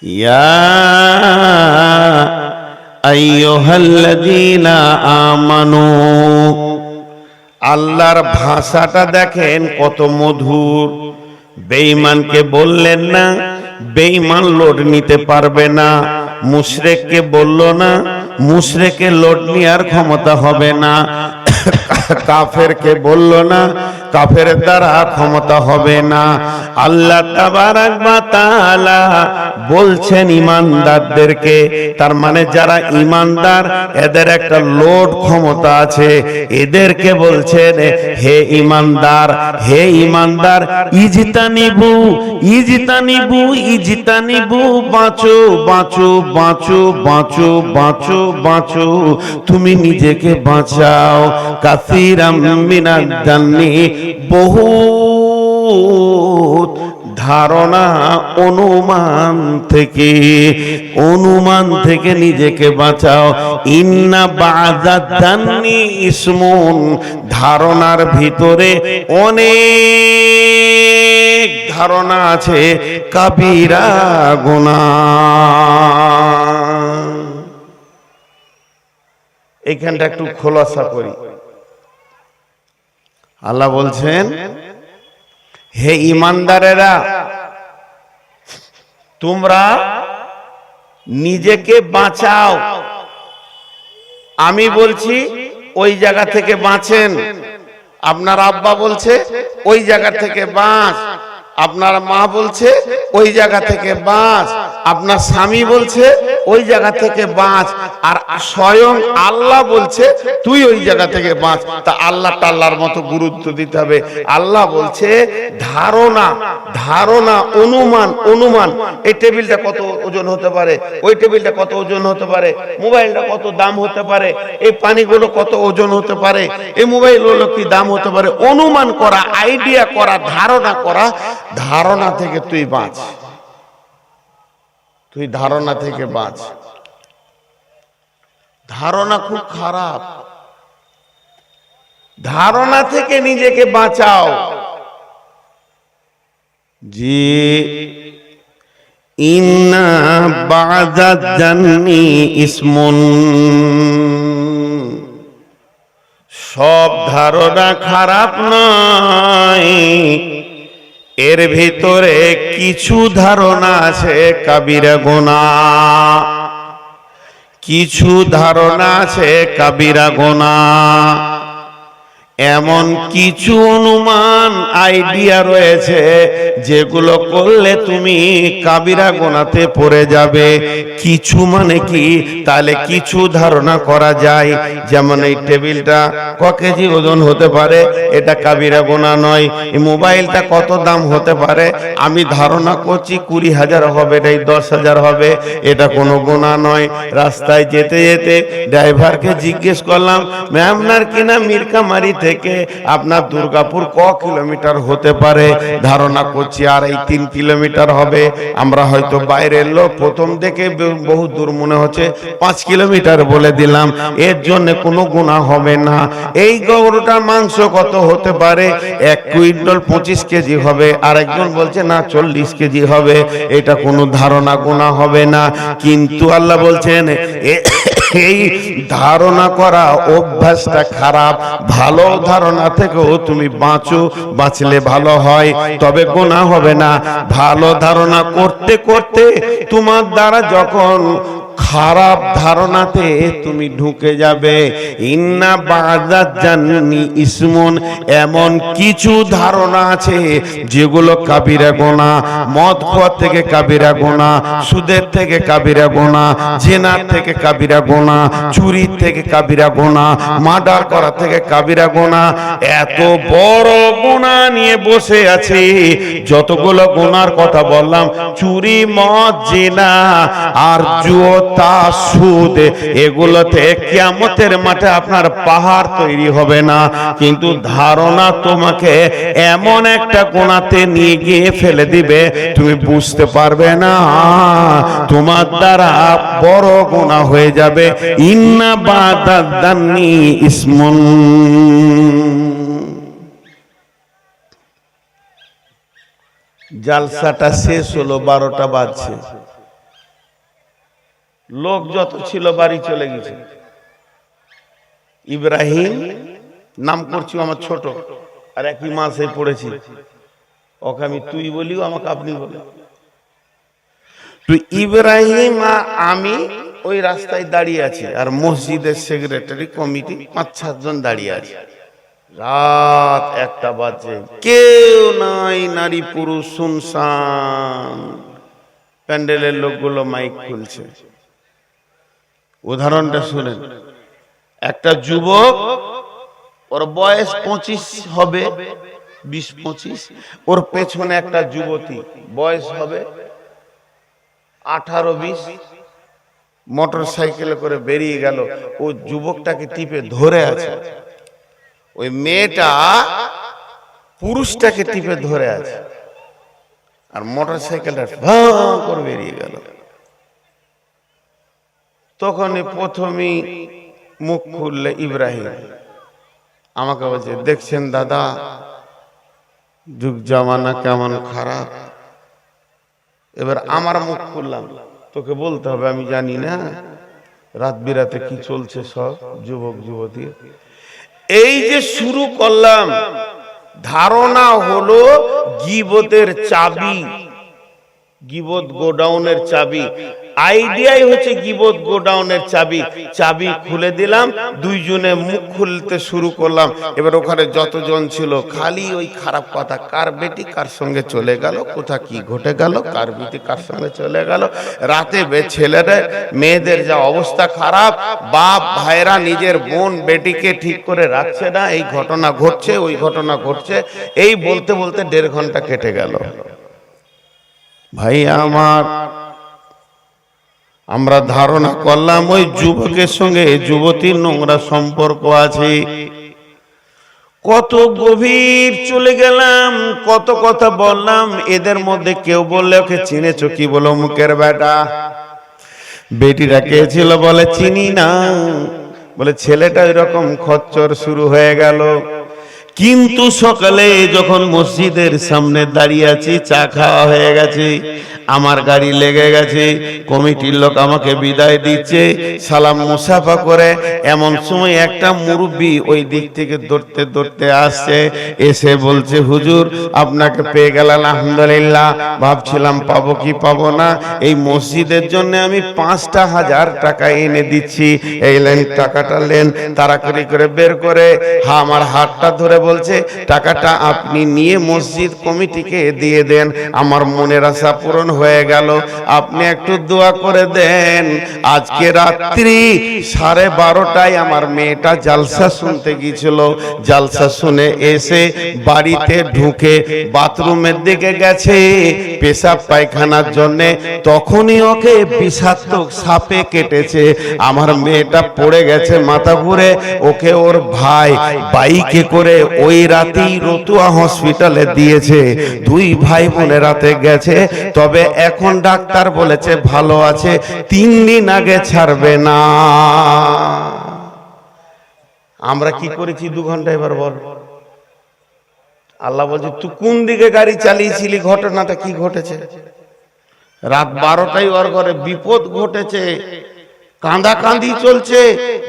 ইয়া আইয়ুহাল্লাযীনা আমানু। আল্লাহর ভাষাটা দেখেন কত মধুর। বেঈমানকে বললেন না, বেঈমান লোড নিতে পারবে না। মুশরিককে বলল না, মুশরিকের লোড নেওয়ার ক্ষমতা হবে না। কাফেরকে বলল না, কাফের দ্বারা ক্ষমতা হবে না। আল্লাহ তাবারাক ওয়া তাআলা বলছেন ইমানদারদেরকে, তার মানে যারা ইমানদার এদের একটা লোড ক্ষমতা আছে। এদেরকে বলছেন হে ইমানদার, হে ইমানদার, ইজতানিবু ইজতানিবু ইজতানিবু, বাঁচো বাঁচো বাঁচো বাঁচো বাঁচো বাঁচো, তুমি নিজেকে বাঁচাও। কাসীরাম মিনাজ জান্নি, বহুত ধারণা অনুমান থেকে নিজেকে বাঁচাও। ইন্না বা'দাজ জান্নি ইসমুন, ধারণার ভিতরে অনেক ধারণা আছে, কাবীরা গুনাহ। এইখানটা একটু খোলাসা করি। আল্লাহ বলছেন হে ইমানদারেরা, তোমরা নিজেকে বাঁচাও। আমি বলছি ওই জায়গা থেকে বাঁচেন। আপনার আব্বা বলছে ওই জায়গা থেকে বাঁচ, আপনার মা বলছে ওই জায়গা থেকে বাঁচ, আপনার স্বামী বলছে ওই জায়গা থেকে বাঁচ, আর স্বয়ং আল্লাহ বলছে তুই ওই জায়গা থেকে বাঁচ। তা আল্লাহ টাল্লার মতো গুরুত্ব দিতে হবে। আল্লাহ বলছে ধারণা ধারণা অনুমান, এই টেবিলটা কত ওজন হতে পারে, ওই টেবিলটা কত ওজন হতে পারে, মোবাইলটা কত দাম হতে পারে, এই পানিগুলো কত ওজন হতে পারে, এই মোবাইলগুলো কি দাম হতে পারে, অনুমান করা, আইডিয়া করা, ধারণা করা। ধারণা থেকে তুই বাঁচ, তুই ধারণা থেকে বাঁচ। ধারণা খুব খারাপ, ধারণা থেকে নিজেকে বাঁচাও। জি, ইন্না বা'দাজ জান্নি ইসমুন, সব ধারণা খারাপ নয়, এর ভিতরে কিছু ধারণা আছে কাবিরা গুনাহ, কিছু ধারণা আছে কাবিরা গুনাহ। এমন কিছু অনুমান আইডিয়া রয়েছে যেগুলো করলে তুমি কাবিরা গোনাতে পড়ে যাবে। কিছু মানে কি, তাহলে কিছু ধারণা করা যায়, যেমন এই টেবিলটা ক কেজি ওজন হতে পারে, এটা কাবিরা গোনা নয়। এই মোবাইলটা কত দাম হতে পারে, আমি ধারণা করছি 20,000 হবে, এটাই 10,000 হবে, এটা কোনো গোনা নয়। রাস্তায় যেতে যেতে ড্রাইভারকে জিজ্ঞেস করলাম, আপনার কিনা মিরকামারি থেকে আপনার দুর্গাপুর ক কিলোমিটার হতে পারে, ধারণা করছি 2.5-3 কিলোমিটার হবে। আমরা হয়তো বাইরের লোক, প্রথম থেকে বহু দূর মনে হচ্ছে 5 কিলোমিটার বলে দিলাম, এর জন্য কোনো গুনাহ হবে না। এই গরুটার মাংস কত হতে পারে, 1 কুইন্টাল 25 কেজি হবে, আরেকজন বলছে না 40 কেজি হবে, এটা কোনো ধারণা গুনাহ হবে না। কিন্তু আল্লাহ বলছেন এই ধারণা করা অভ্যাসটা খারাপ, ভালো ধারণা থেকেও তুমি বাঁচো, বাঁচলে ভালো হয়, তবে গুনাহ হবে না। ভালো ধারণা করতে করতে তোমার দ্বারা যখন খারাপ ধারণাতে তুমি ঢুকে যাবে, ইন্না বাযাত জান্নি ইসমুন, এমন কিছু ধারণা আছে যেগুলো কাবিরা গুনাহ। মদ খাওয়া থেকে কাবিরা গুনাহ, সুদের থেকে কাবিরা গুনাহ, জিনার থেকে কাবিরা গুনাহ, চুরির থেকে কাবিরা গুনাহ, মার্ডার করা থেকে কাবিরা গুনাহ। এত বড় গুনাহ নিয়ে বসে আছে। যতগুলো গুনার কথা বললাম, চুরি, মদ, জিনা আর জুয়া, সুদ, এগুলোতে কিয়ামতের মাঠে আপনার পাহাড় তৈরি হবে না। কিন্তু ধারণা তোমাকে এমন একটা গুনাহতে নিয়ে গিয়ে ফেলে দিবে, তুমি বুঝতে পারবে না, তোমার দ্বারা বড় গুনাহ হয়ে যাবে। ইন্না বাযাত জান্নি ইসমুন। জালসাটা শেষ হলো, 12টা বাজছে, লোক যত ছিল বাড়ি চলে গেছে। ইব্রাহিম নাম করছি, আমার ছোট, আর একই মাসে পড়েছি, ওকে আমি তুই বলিও, আমাকে আপনি বলে। তুই ইব্রাহিম আর আমি ওই রাস্তায় দাঁড়িয়ে আছি, আর মসজিদের সেক্রেটারি কমিটি 5-7 জন দাঁড়িয়ে আছে। রাত 1টা বাজে, কেউ নাই, নারী পুরুষ শুনশান। প্যান্ডেলের লোকগুলো মাইক খুলছে। উদাহরণটা শুনেন, একটা যুবক, ওর বয়স 25 হবে, 20-25, ওর পেছনে একটা যুবতী, বয়স হবে 18-20, মোটর সাইকেলে করে বেরিয়ে গেল। ও যুবকটাকে টিপে ধরে আছে, ওই মেয়েটা পুরুষটাকে টিপে ধরে আছে, আর মোটর সাইকেলটা ভাঁ করে বেরিয়ে গেল। তখনই প্রথমেই মুখ খুললে ইব্রাহিম, আমাকে বলছে, দেখছেন দাদা যুগ জামানা কেমন খারাপ। এবার আমার মুখ খুললাম, তোকে বলতে হবে, আমি জানি না রাত বিরাতে কি চলছে সব যুবক যুবতী। এই যে শুরু করলাম, ধারণা হলো গীবতের চাবি, গীবত গোডাউনের চাবি। আইডিয়াই হচ্ছে গীবত গোডাউনের চাবি। চাবি খুলে দিলাম, দুইজনে মুখ খুলতে শুরু করলাম। এবার ওখানে যতজন ছিল খালি ওই খারাপ কথা, কার বেটি কার সঙ্গে চলে গেল, কোথা কি ঘটে গেল, কার বেটি কার সঙ্গে চলে গেল। রাতে ছেলেদের মেয়েদের যা অবস্থা খারাপ, বাপ ভাইরা নিজের বোন বেটিকে ঠিক করে রাখছে না, এই ঘটনা ঘটছে, ওই ঘটনা ঘটছে, এই বলতে বলতে 1.5 ঘন্টা কেটে গেল। ভাই আমার, আমরা ধারণা করলাম ওই যুবকের সঙ্গে যুবতীর নোংরা সম্পর্ক আছে। কত গভীর চলে গেলাম, কত কথা বললাম। এদের মধ্যে কেউ বললে, ওকে চিনেছো কি, বলো মুখের বেটা। বেটিরা কে ছিল, বলে চিনি না। বলে ছেলেটা এরকম খচ্চর শুরু হয়ে গেল। কিন্তু সকালে যখন মসজিদের সামনে দাঁড়িয়ে আছি, চা খাওয়া হয়ে গেছে, আমার গাড়ি লেগে গেছে, কমিটির লোক আমাকে বিদায় দিচ্ছে, সালাম মুসাফা করে, এমন সময় একটা মুরব্বি ওই দিক থেকে দৌড়তে দৌড়তে আসছে, এসে বলছে, হুজুর আপনাকে পেয়ে গেলাম, আলহামদুলিল্লাহ, ভাবছিলাম পাবো কি পাবো না, এই মসজিদের জন্য আমি 5,000 টাকা এনে দিচ্ছি, এই লেন টাকাটা লেন। তাড়াতাড়ি করে বের করে আমার হাতটা ধরে বলছে, টাকাটা আপনি নিয়ে মসজিদ কমিটিকে দিয়ে দেন, আমার মনের আশা পূরণ হয়ে গেল, আপনি একটু দোয়া করে দেন। আজকে রাত্রি 12:30টায় আমার মেয়েটা জালসা শুনতে গিয়েছিল, জালসা শুনে এসে বাড়িতে ঢুকে বাথরুমের দিকে গেছে পেশাব পায়খানার জন্য, তখনই ওকে বিষাক্ত সাপে কেটেছে। আমার মেয়েটা পড়ে গেছে মাথা ঘুরে, ওকে ওর ভাই বাইকে করে ওই রাতেই রতুয়া হসপিটালে দিয়েছে। 2 ভাই বোনে রাতে গেছে, তবে এখন ডাক্তার বলেছে ভালো আছে, 3 দিন আগে ছাড়বে না। আমরা কি করেছি 2 ঘন্টা? এবার বল। আল্লাহ বলছে, তুই কোন দিকে গাড়ি চালিয়েছিলি? ঘটনাটা কি ঘটেছে? রাত 12টায় ওর ঘরে বিপদ ঘটেছে, কাঁদাকাঁদি চলছে,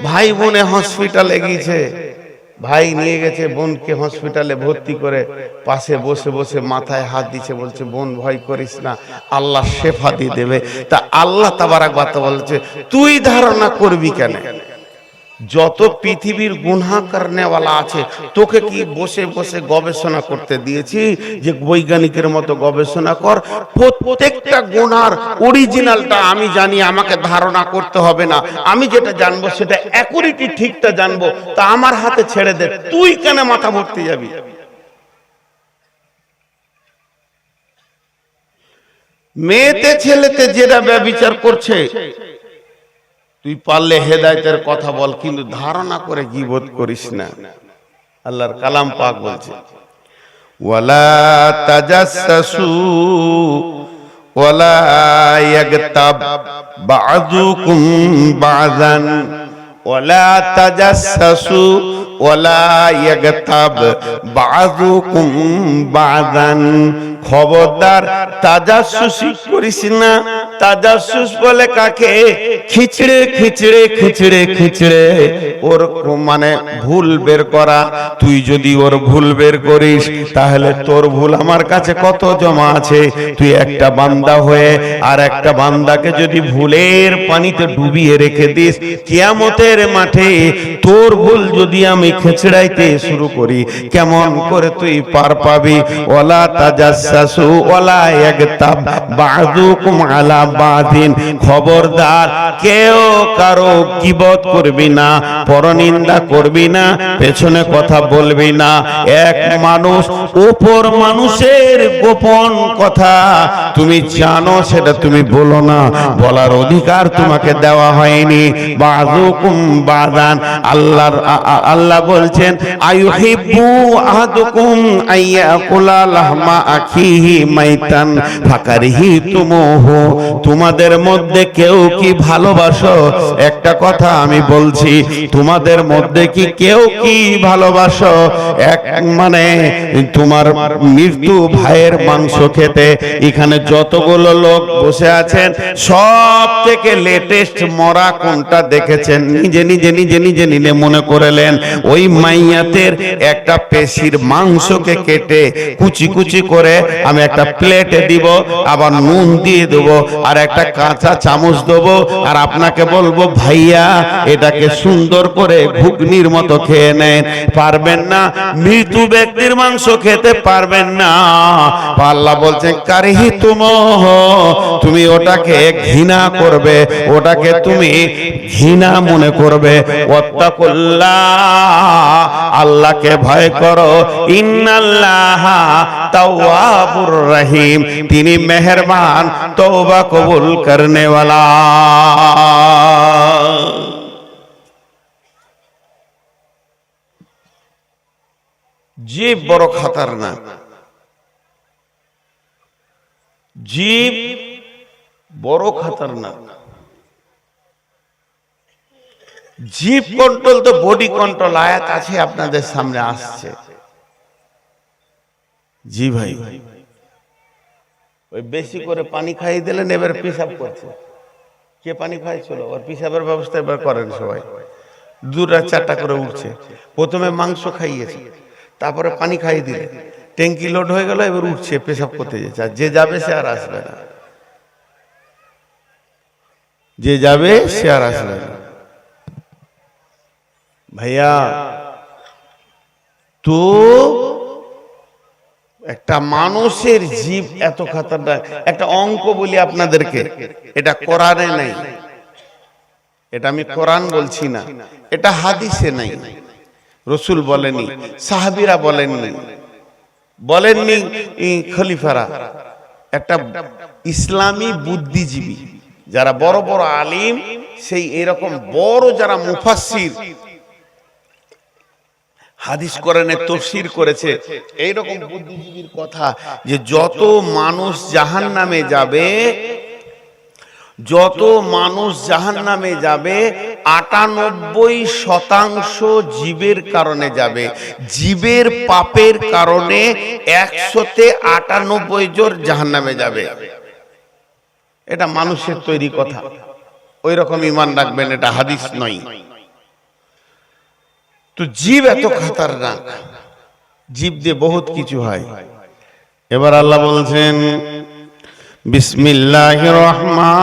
ভাই বোনে হসপিটালে গিয়েছে, ভাই নিয়ে গেছে বোনকে হসপিটালে ভর্তি করে, পাশে বসে বসে মাথায় হাত দিচ্ছে, বলছে বোন ভয় করিস না, আল্লাহ শেফা দিয়ে দেবে। তা আল্লাহ তাবারাক ওয়া তাআলা বলছে, তুই ধারণা করবি কেন? যত পৃথিবীর গুনাহ করনেওয়ালা আছে, তোকে কি বসে বসে গবেষণা করতে দিয়েছি যে বৈজ্ঞানিকের মতো গবেষণা কর? প্রত্যেকটা গুনার অরিজিনালটা আমি জানি, আমাকে ধারণা করতে হবে না, আমি যেটা জানবো সেটা অ্যাকুরেটি ঠিকটা জানবো, তা আমার হাতে ছেড়ে দে, তুই কেন মাথা ভরতে যাবি? মেয়েতে ছেলেতে যেটা ব্যভিচার করছে, তুই পারলে হেদায়েতের কথা বল, কিন্তু ধারণা করে গীবত করিস না। আল্লাহর কালাম পাক বলছে, ওয়ালা তাজাসসু ওয়ালা ইয়াগতাব বা'দুকুম বা'দান, ওয়ালা তাজাসসু ওয়ালা ইয়াগতাব বা'দুকুম বা'দান। খবরদার তাজাসসুসি করিস না। তাজাসসুস বলে কাকে? খিচড়ে খিচড়ে খিচড়ে খিচড়ে ওর মানে ভুল বের করা। তুই যদি ওর ভুল বের করিস, তাহলে তোর ভুল আমার কাছে কত জমা আছে। তুই একটা বান্দা হয়ে আর একটা বান্দাকে যদি ভুলের পানিতে ডুবিয়ে রেখে দিস, কিয়ামতের মাঠে তোর ভুল যদি আমি খেচড়াইতে শুরু করি, কেমন করে তুই পার পাবি? ওয়ালা তাজাসসু ওয়ালা ইয়াগতাব বা'দুকুম আলা বাদিন। খবরদার কেউ কারো গীবত করবি না, পরনিন্দা করবি না, পেছনে কথা বলবি না। এক মানুষ অপর মানুষের গোপন কথা তুমি জানো, সেটা তুমি বলো না, বলার অধিকার তোমাকে দেওয়া হয়নি। বাযুকুম বাদান। আল্লাহ বলছেন, আয়ুহিব্বু আহাদুকুম আইয়াকুলা লাহমা আখিহি মাইতান ফাকারিহিতুমুহু। তোমাদের মধ্যে কেউ কি ভালোবাসো? একটা কথা আমি বলছি, তোমাদের মধ্যে কি কেউ কি ভালোবাসো এক মানে তোমার মৃত্যু ভাইয়ের মাংস খেতে? এখানে যতগুলো লোক বসে আছেন, সব থেকে লেটেস্ট মরা কোনটা দেখেছেন? নিজে নিজে নিজে নিজে নিজে মনে করলেন। ওই মাইয়াতের একটা পেশির মাংসকে কেটে কুচি কুচি করে আমি একটা প্লেটে দিব, আবার নুন দিয়ে দেবো, আর একটা কাঁচা চামচ দেবো, আর আপনাকে বলবো ভাইয়া এটাকে সুন্দর করে ঘুগনির মতো খেয়ে নেন। পারবেন না? মৃত্যু ব্যক্তির মাংস খেতে পারবেন না। আল্লাহ বলছেন, কারিহিতুমুহ, তুমি ওটাকে ঘৃণা করবে, ওটাকে তুমি ঘৃণা মনে করবে। ওয়াত্তাকুল্লাহ, আল্লাহকে ভয় করো। ইন্নাল্লাহা তাওয়াবুর রহিম, তিনি মেহেরবান, তওবা কবুল করনে ওয়ালা। জীব বড় খতরনাক, জীব বড় খতরনাক। জীব কন্ট্রোল তো বডি কন্ট্রোল আয়াত আছে, আপনাদের সামনে আসছে। জি ভাই, ওই বেশি করে পানি খাইয়ে দিলেন, এবার পেশাব করছে। কে পানি খাইছিল? ওর পেশাবের ব্যবস্থা এবার করেন সবাই। 2-4টা করে উঠছে। প্রথমে মাংস খাইয়েছে, তারপরে পানি খাইয়ে দিলে, ট্যাঙ্কি লোড হয়ে গেল, এবার উঠছে, পেশাব করতে যাচ্ছে। আর যে যাবে সে আর আসবে না, যে যাবে সে আর আসবে না। ভাইয়া, তো একটা মানুষের জীব এত খতরনাক। একটা অঙ্ক বলি আপনাদেরকে, এটা কোরআনে নাই, এটা আমি কোরআন বলছি না, এটা হাদিসে নাই, রসুল বলেনি, সাহাবীরা বলেননি খলিফারা। একটা ইসলামী বুদ্ধিজীবী যারা বড় বড় আলিম, সেই এরকম বড় যারা মুফাসসির, হাদিস কোরআনে তাফসীর করেছে, এইরকম বুদ্ধিজীবীর কথা যে যত মানুষ জাহান্নামে যাবে, যত মানুষ জাহান্নামে যাবে, 98% জীবের কারণে যাবে। জীবের পাপের কারণে 198 জন জাহান্নামে যাবে। এটা মানুষের তৈরি কথা, ওই রকম ঈমান রাখবেন, এটা হাদিস নয়। তো জীব এত খতরনাক, জীব দিয়ে বহুত কিছু হয়। এবার আল্লাহ বলছেন, বিসমিল্লাহির রহমানির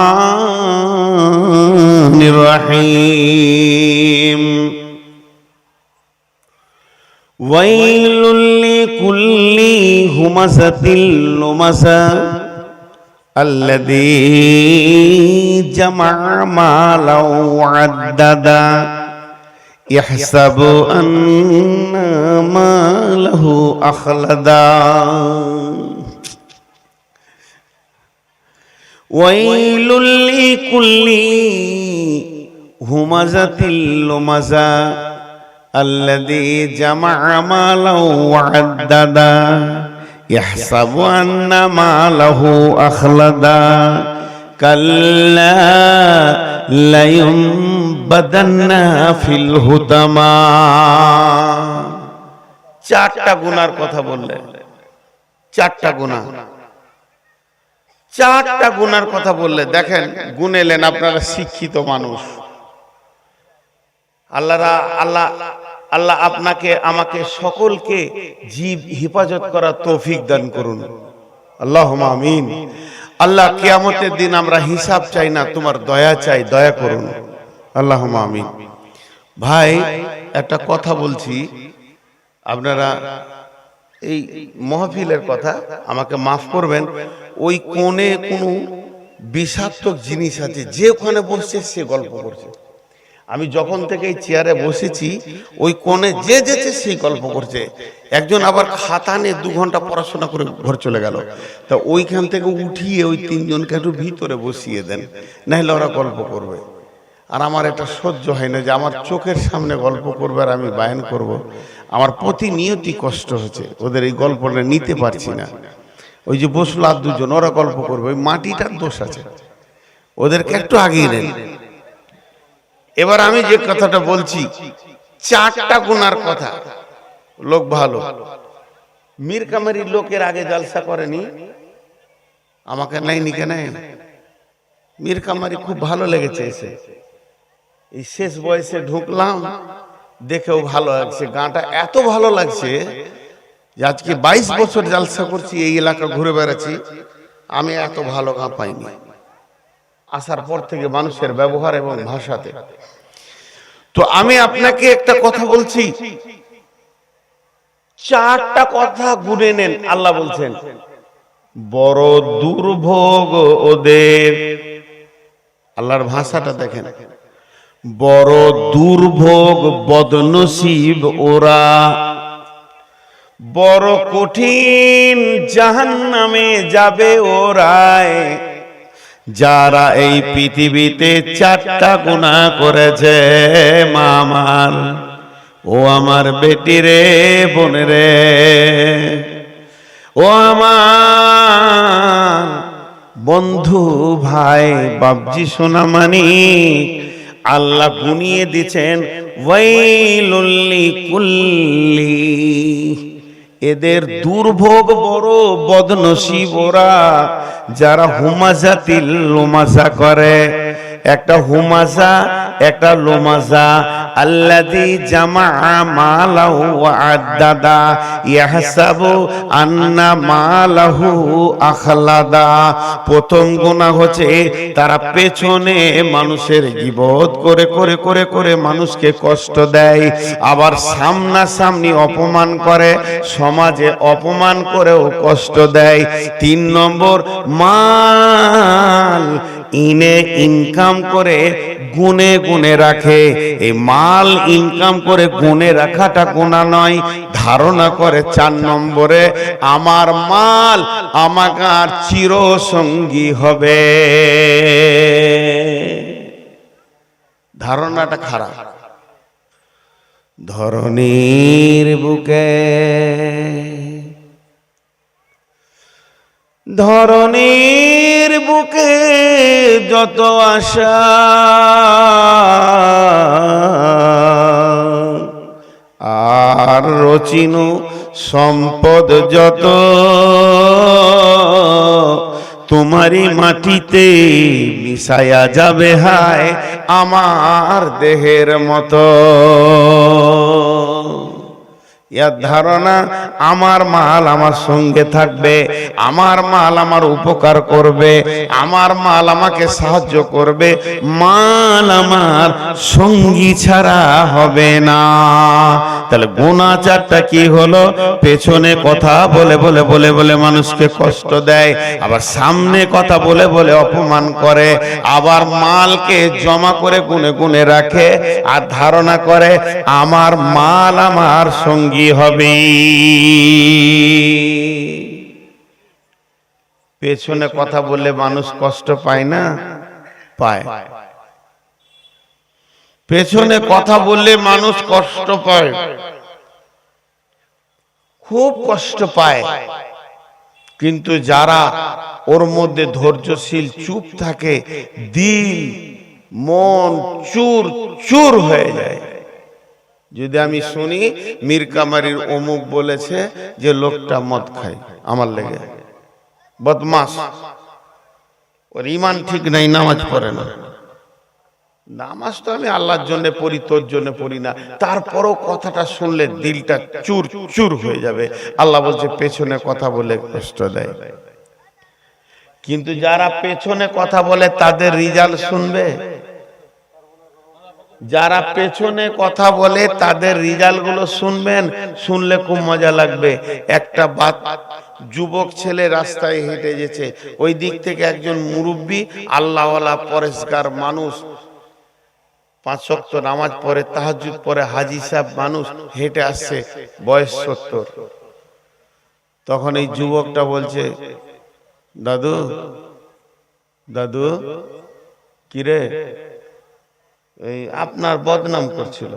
রহিম, ওয়াইলুল লিকুল্লি হুমাযাতিল লুমাযা আল্লাযী জামা'a মালাও ওয়া'আদ্দাদা ইয়াহসাবু আন্না মালাহু আখলাদা। ওয়াইলুল লিকুল্লি হুমাযাতিল লুমাযা আল্লাযী জামা'a মালাও ওয়া'আদ্দাদা ইয়াহসাবু আন্না মালাহু আখলাদা কাল্লা লায়ুমবাদান্না ফিল হুতামা। 4টা গুনার কথা বললেন, 4টা গুনাহ, 4টা গুনার কথা বললে। দেখেন, গুনেলেন, আপনারা শিক্ষিত মানুষ। আল্লাহ আপনাকে আমাকে সকলকে জীব হেফাজত করার তৌফিক দান করুন, আল্লাহুম্মা আমিন। আল্লাহ, কিয়ামতের দিন আমরা হিসাব চাই না, তোমার দয়া চাই, দয়া করুন, আল্লাহুম্মা আমিন। ভাই, একটা কথা বলছি, আপনারা এই মাহফিলের কথা আমাকে মাফ করবেন। ওই কোণে কোনো বিষাক্ত জিনিস আছে, যে ওখানে বসছে সে গল্প করছে। আমি যখন থেকে এই চেয়ারে বসেছি, ওই কোণে যে যেছে সেই গল্প করছে। একজন আবার খাতা নিয়ে 2 ঘন্টা পড়াশোনা করে ঘর চলে গেল। তা ওইখান থেকে উঠিয়ে ওই 3 জনকে একটু ভিতরে বসিয়ে দেন, নাহলে ওরা গল্প করবে। আর আমার এটা সহ্য হয় না যে আমার চোখের সামনে গল্প করবে আর আমি বায়ান করব। আমার প্রতিনিয়তই কষ্ট হচ্ছে, ওদের এই গল্পটা নিতে পারছি না। ওই যে বসলো আর 2 জন, ওরা গল্প করবে, ওই মাটিটার দোষ আছে, ওদেরকে একটু আগিয়ে নেন। এবার আমি যে কথাটা বলছি, 4টা গুনার কথা। লোক ভালো, মীর কামারি লোকের আগে জলসা করেনি, আমাকে নাইনি কেন? মীর কামারি খুব ভালো লেগেছে এসে, এই শেষ বয়সে ঢুকলাম, দেখেও ভালো লাগছে, গানটা এত ভালো লাগছে যে আজকে 22 বছর জলসা করছি, এই এলাকা ঘুরে বেড়াচ্ছি, আমি এত ভালো গান পাইনি। আসার পর থেকে মানুষের ব্যবহার এবং ভাষাতে। তো আমি আপনাকে একটা কথা বলছি, 4টা কথা গুনে নেন। আল্লাহ বলছেন, বড় দুর্ভোগ ওদের। আল্লাহর ভাষাটা দেখেন, বড় দুর্ভোগ বদনসিব ওরা, বড় কঠিন জাহান্নামে যাবে ওরাই, যারা এই পৃথিবীতে 4টা গুনাহ করেছে। মা আমার, ও আমার বেটি রে, বোন রে, ও আমার বন্ধু ভাই বাপজি সোনামানি, আল্লাহ গুনিয়ে দিচ্ছেন, ওয়াইলুল লিকুল্লি, এদের দুর্ভোগ বড় বদনসিব ওরা যারা হুমাজাতিল লোমাজা করে। একটা হুমাজা একটা লোমাজা। আল্লাযী জামাআ মালাহু ওয়া আদ্দাদা ইয়াহসাবু আন্না মালাহু আখলাদা। প্রথম গুনাহ হচ্ছে তারা পেছনে মানুষের গীবত করে করে করে করে মানুষকে কষ্ট দেয়, আবার সামনাসামনি অপমান করে, সমাজে অপমান করেও কষ্ট দেয়। 3 নম্বর, মাল ইনকাম করে গুনে গুনে রাখে। এই মাল ইনকাম করে গুনে রাখাটা গুনাহ নয়, ধারণা করে 4 নম্বরে আমার মাল আমাকে আর চিরসঙ্গী হবে। ধারণাটা খারাপ। ধরণীর বুকে ধরণীর বুকে যত আশা আর রচিনু সম্পদ যত, তোমারই মাটিতে মিশায়া যাবে হায় আমার দেহের মতো। এর ধারণা আমার মাল আমার সঙ্গে থাকবে, আমার মাল আমার উপকার করবে, আমার মাল আমাকে সাহায্য করবে, মাল আমার সঙ্গী ছাড়া হবে না। তাহলে গুনাহ 4টা কি হলো? পেছনে কথা বলে বলে বলে বলে মানুষকে কষ্ট দেয়, আবার সামনে কথা বলে বলে অপমান করে, আবার মালকে জমা করে গুনে গুনে রাখে, আর ধারণা করে আমার মাল আমার সঙ্গী হবে। পেছনে কথা বললে মানুষ কষ্ট পায় না? পায়। পেছনে কথা বললে মানুষ কষ্ট পায়, খুব কষ্ট পায়। কিন্তু যারা ওর মধ্যে ধৈর্যশীল চুপ থাকে, দিল মন চুর চুর হয়ে যায়। যদি আমি শুনি মীর কামারির অমুক বলেছে যে লোকটা মদ খায়, আমার লেগে বদমাস, ওর ঈমান ঠিক নাই, নামাজ পড়ে না। নামাজ তো আমি আল্লাহর জন্য পড়ি, তোর জন্য পড়ি না, তারপরও কথাটা শুনলে দিলটা চুর চুর হয়ে যাবে। আল্লাহ বলছে পেছনে কথা বলে কষ্ট দেয়। কিন্তু যারা পেছনে কথা বলে তাদের রিজাল্ট শুনবে? যারা পেছনে কথা বলে তাদের রিজাল্ট গুলো শুনবেন, শুনলে খুব মজা লাগবে। একটা যুবক ছেলে রাস্তায় হেঁটে যেছে, ওই দিক থেকে একজন মুরব্বী আল্লাহওয়ালা পরেশগার মানুষ, 5 ওয়াক্ত নামাজ পড়ে, তাহাজ্জুদ পড়ে, হাজী সাহেব মানুষ হেঁটে আসছে, বয়স 70। তখন এই যুবকটা বলছে, দাদু দাদু কিরে, এই আপনার বদনাম করছিল।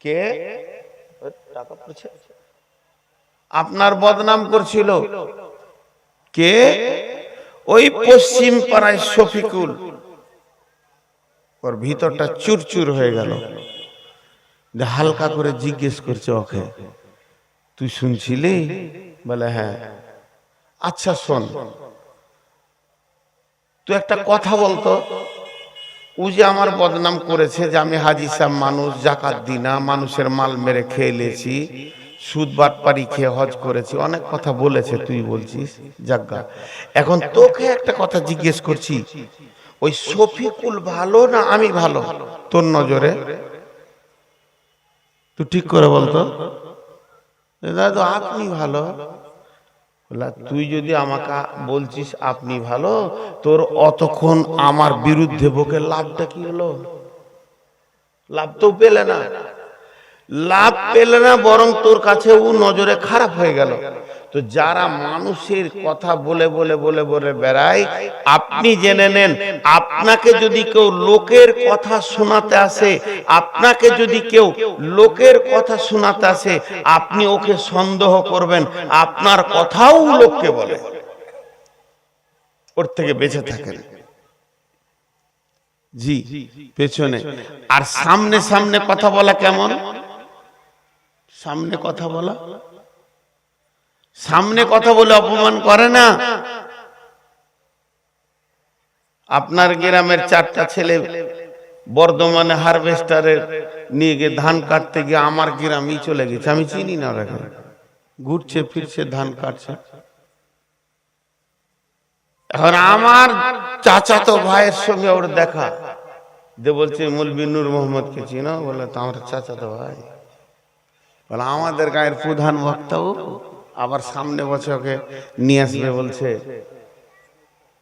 কে? টাকা পড়ছে, আপনার বদনাম করছিল। কে? ওই পশ্চিম পাড়ায় শফিকুল। ওর ভিতরটা চুরচুর হয়ে গেল। হালকা করে জিজ্ঞেস করছে ওকে, তুই শুনছিলি? বলে হ্যাঁ। আচ্ছা শোন, তুই একটা কথা বলতো, ও যে আমার বদনাম করেছে যে আমি হাজী সাহেব মানুষ, যাকাত দিই না, মানুষের মাল মেরে খেয়ে লেছি, সুদ বাটপারি খেয়ে হজ করেছি, অনেক কথা বলেছে, তুই বলছিস জাগা। এখন তোকে একটা কথা জিজ্ঞেস করছি, ওই শফিকুল ভালো না আমি ভালো তোর নজরে? তুই ঠিক করে বলতো। দাদু আপনি ভালো। তুই যদি আমাকে বলছিস আপনি ভালো, তোর অতক্ষণ আমার বিরুদ্ধে বকে লাভটা কি হলো? লাভ তো পেলে না, লাভ পেলে না, বরং তোর কাছে ও নজরে খারাপ হয়ে গেল। তো যারা মানুষের কথা বলে বলে বলে বলে বেড়ায়, আপনি জেনে নেন, আপনাকে যদি কেউ লোকের কথা শোনাতে আসে, আপনাকে যদি কেউ লোকের কথা শোনাতে আসে, আপনি ওকে সন্দেহ করবেন, আপনার কথাও লোককে বলে, ওর থেকে বেঁচে থাকেন। জি, পেছনে। আর সামনে সামনে কথা বলা কেমন? সামনে কথা বলা সামনে কথা বলে অপমান করে না। আপনার গ্রামের 4টা ছেলে বর্ধমানে হারভেস্টারের নিয়ে গিয়ে ধান কাটতে গিয়ে আমার গ্রামই চলে গেছে, আমি চিনি না ওরা, ঘুরছে ফিরছে ধান কাটছে। এখন আমার চাচাতো ভাইয়ের সঙ্গে ওর দেখা দে, বলছে মৌলভী নূর মোহাম্মদকে চিনো? বলে তো আমার চাচাতো ভাই। বলে আমাদের গায়ের প্রধান বক্তা ও, আবার সামনে বছর ওকে নিয়ে আসবে বলছে।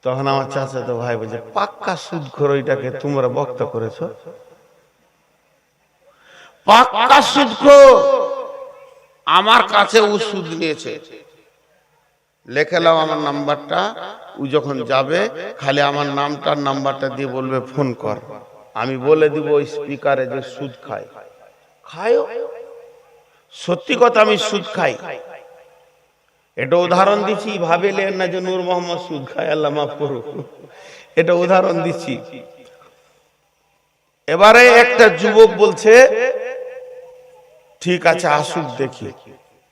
তখন আমার চাচাতো ভাই বলছে পাক্কা সুদখোর, ওইটাকে তোমরা বক্তা করেছো? পাক্কা সুদখোর, আমার কাছে ও সুদ নিয়েছে। লেখে নাও আমার নাম্বারটা, ও যখন যাবে খালি আমার নামটার নাম্বারটা দিয়ে বলবে ফোন কর, আমি বলে দিব ওই স্পিকারে যে সুদ খায়। খায়, সত্যি কথা, আমি সুদ খাই। এটা উদাহরণ দিচ্ছি, ভাবিলেন না যে নূর মোহাম্মদ সুদ খায়, আল্লাহ মাফ করুক, এটা উদাহরণ দিচ্ছি। এবারে একটা যুবক বলছে ঠিক আছে আসুক দেখি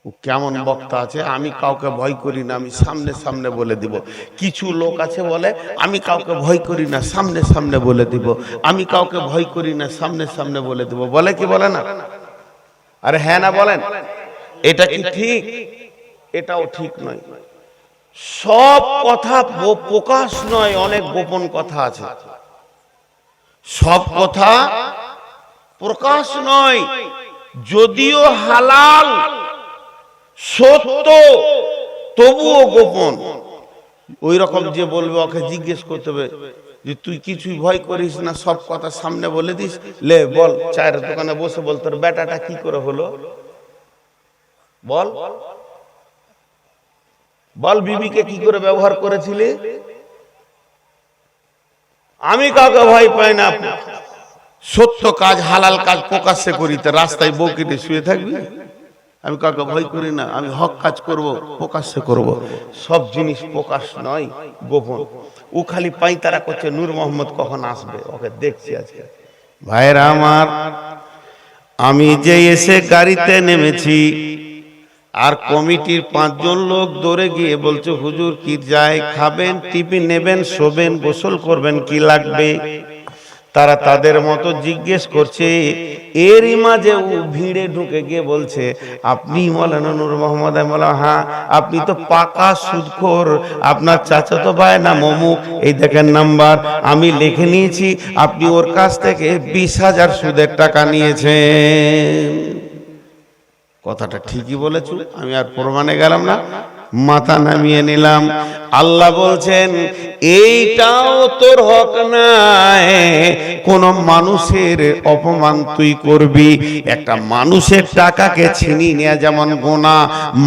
ও কেমন বক্তা আছে, আমি কাউকে ভয় করি না, আমি সামনে সামনে বলে দিব। কিছু লোক আছে বলে আমি কাউকে ভয় করি না, সামনে সামনে বলে দিব, আমি কাউকে ভয় করি না, সামনে সামনে বলে দিব। বলে কি বলে না? আরে হ্যাঁ না বলেন, এটা কি ঠিক? এটাও ঠিক নয়। সব কথা প্রকাশ নয়, অনেক গোপন কথা আছে। সব কথা প্রকাশ নয়, যদিও হালাল সত্য তবুও গোপন। ওই রকম যে বলবে ওকে জিজ্ঞেস করতে হবে যে তুই কিছুই ভয় করিস না, সব কথা সামনে বলে দিস, লে বল চায়ের দোকানে বসে বল তোর বেটাটা কি করে হলো, বল বল বিবিকে কি করে ব্যবহার করেছিলি। আমি কাউকে ভয় পাই না। সত্য কাজ হালাল কাজ প্রকাশ্যে করি, তো রাস্তায় বউ কেটে শুয়ে থাকবি? আমি কাউকে ভয় করি না, আমি হক কাজ করব, প্রকাশ্যে করব। সব জিনিস প্রকাশ নয়, গোপন। ও খালি পাইতারা করছে নূর মোহাম্মদ কখন আসবে, ওকে দেখছি আজকে। ভাইরা আমার, আমি যে এসে গাড়িতে নেমেছি আর কমিটির 5 জন লোক দৌড়ে গিয়ে বলছে হুজুর কি যায়, খাবেন, টিফিন নেবেন, শোবেন, গোসল করবেন, কি লাগবে? তারা তাদের মতো জিজ্ঞেস করছে। এরই মাঝে ও ভিড়ে ঢুকে গিয়ে বলছে আপনি মৌলানা নূর মোহাম্মদ? আমি বললাম হ্যাঁ। আপনি তো পাকা সুদখোর, আপনার চাচাতো ভাই নাম অমুক, এই দেখেন নাম্বার, আমি লিখে নিয়েছি, আপনি ওর কাছ থেকে 20,000 সুদের টাকা নিয়েছেন। কথাটা ঠিকই বলেছো, আমি আর প্রমাণে গেলাম না, মাথা নামিয়ে নিলাম। আল্লাহ বলছেন এইটাও তোর হক নাই, কোন মানুষের অপমান তুই করবি। একটা মানুষের টাকাকে ছিনিয়ে নেওয়া যেমন গুনাহ,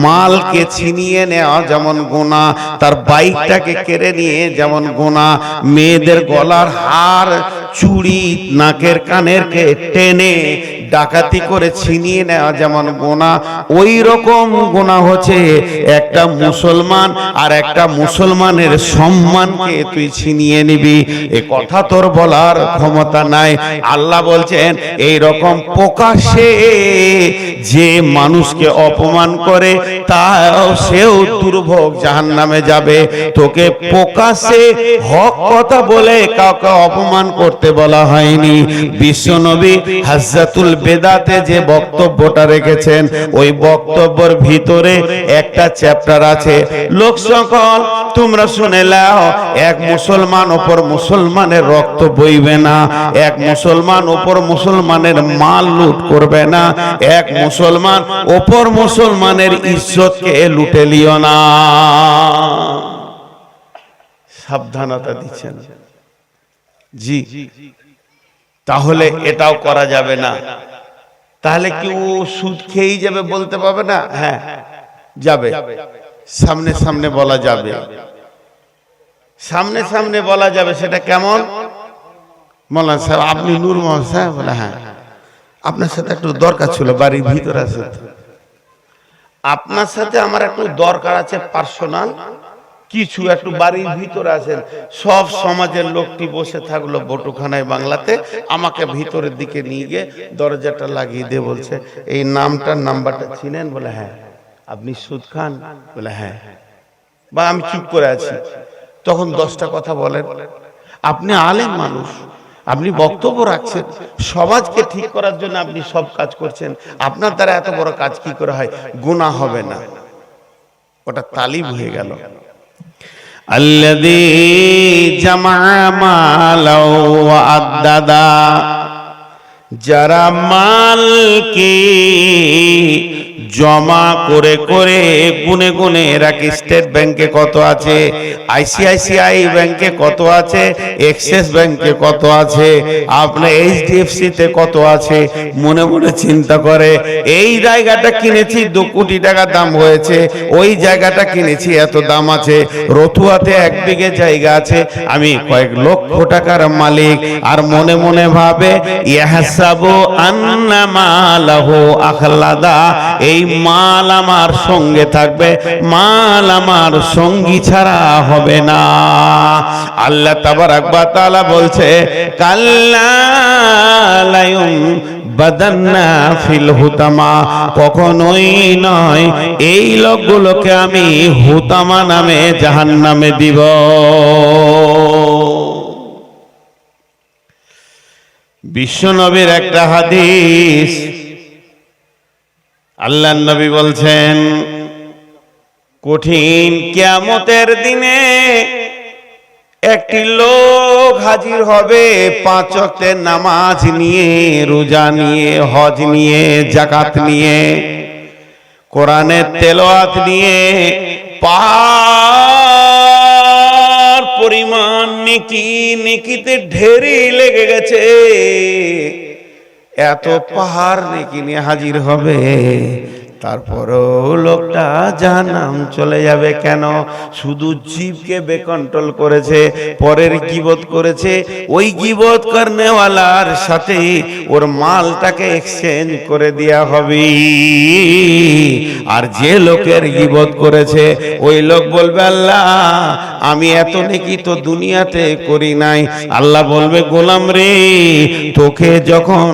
মালকে ছিনিয়ে নেওয়া যেমন গুনাহ, তার বাইকটাকে কেড়ে নিয়ে যেমন গুনাহ, মেয়েদের গলার হার, চুড়ি, নাকের কানের কে টেনে ডাকাতি করে ছিনিয়ে নেওয়া যেমন গুনাহ, ওই রকম গুনাহ হচ্ছে একটা মুসলমান আর একটা মুসলমানের সম্মানকে তুই ছিনিয়ে নিবি। এ কথা তোর বলার ক্ষমতা নাই। আল্লাহ বলছেন এই রকম প্রকাশ্যে যে মানুষকে অপমান করে তাও সেও দুর্ভোগ জাহান্নামে যাবে। তোকে প্রকাশ্যে হক কথা বলে কাউকে অপমান করতে বলা হয়নি। বিশ্বনবী হাজ্জাতুল বেদাতে যে বক্তব্যটা রেখেছেন, ওই বক্তব্যের ভিতরে একটা চ্যাপ্টার আছে। লোক সকল তোমরা শুনে নাও, এক মুসলমান ওপর মুসলমানের রক্ত বইবে না, এক মুসলমান ওপর মুসলমানের মাল লুট করবে না, এক মুসলমান ওপর মুসলমানের ইজ্জতকে লুটে লিও না। সাবধানতা দিচ্ছেন জি। তাহলে এটাও করা যাবে না। তাহলে কি ও সুদ খেয়েই যাবে বলতে পারবে না? হ্যাঁ যাবে, সামনে সামনে বলা যাবে, সামনে সামনে বলা যাবে। সেটা কেমন? মৌলানা সাহেব আপনি নূর মোহাম্মদ সাহেব? বলে হ্যাঁ, আপনার সাথে একটু দরকার ছিল, বাড়ির ভিতরে আছে, আপনার সাথে আমার একটু দরকার আছে, পার্সোনাল কিছু, একটু বাড়ির ভিতরে আছেন। সব সমাজের লোকটি বসে থাকলো বটুখানায় বাংলাতে, আমাকে ভিতরের দিকে নিয়ে গিয়ে দরজাটা লাগিয়ে দিয়ে বলছে এই নামটার নাম্বারটা চিনেন? বলে হ্যাঁ। আপনি সুদ খান? বলে হ্যাঁ। বা আমি চুপ করে আছি, তখন 10টা কথা বলেন। আপনি আলেম মানুষ, আপনি বক্তব্য রাখছেন, সমাজকে ঠিক করার জন্য আপনি সব কাজ করছেন, আপনার দ্বারা এত বড় কাজ কি করে হয়? গুনাহ হবে না? ওটা তালিম হয়ে গেল। আল্লাযী জামা মালাও ওয়া আদ্দাদা, যারা মালকে জমা করে করে গুনে গুনে রাখি, স্টেট ব্যাংকে কত আছে, আইসিআইসিআই ব্যাংকে কত আছে, এক্সিস ব্যাংকে কত আছে, আপনার এইচডিএফসি তে কত আছে, মনে মনে চিন্তা করে এই জায়গাটা কিনেছি 2 কোটি টাকা দাম হয়েছে, ওই জায়গাটা কিনেছি এত দাম আছে, রতুয়াতে 1 বিঘে জায়গা আছে, আমি কয়েক লক্ষ টাকার মালিক। আর মনে মনে ভাবে ইয়াহসাবু আন্না মালাহু আখলাদা, এই মাল আমার সঙ্গে থাকবে, মাল আমার সঙ্গী ছাড়া হবে না। আল্লাহ তাবারাক ওয়া তাআলা বলছে কাল্লা লায়ুম বাদান্না ফিল হুতামা, কখনোই নয়, এই লোকগুলোকে আমি হুতামা নামে জাহান্নামে দিব। বিশ্বনবীর একটা হাদিস, আল্লাহর নবী বলছেন কঠিন কিয়ামতের দিনে একটি লোক হাজির হবে 5 ওয়াক্তের নামাজ নিয়ে, রোজা নিয়ে, হজ নিয়ে, যাকাত নিয়ে, কোরআনের তেলাওয়াত নিয়ে, পাহাড় পরিমাণ নেকি, নেকিতে ঢেরি লেগে গেছে, এত পাহাড় নেকি নিয়ে হাজির হবে, তারপরও লোকটা জাহান্নাম চলে যাবে। কেন? শুধু জীবকে বেকন্ট্রোল করেছে, পরের গীবত করেছে, ওই গীবত করনেওয়ালার সাথে ওর মালটাকে এক্সচেঞ্জ করে দেয়া হবে। আর যে লোকের গীবত করেছে ওই লোক বলবে আল্লাহ আমি এত নেকি তো দুনিয়াতে করি নাই। আল্লাহ বলবে গোলাম রে, তোকে যখন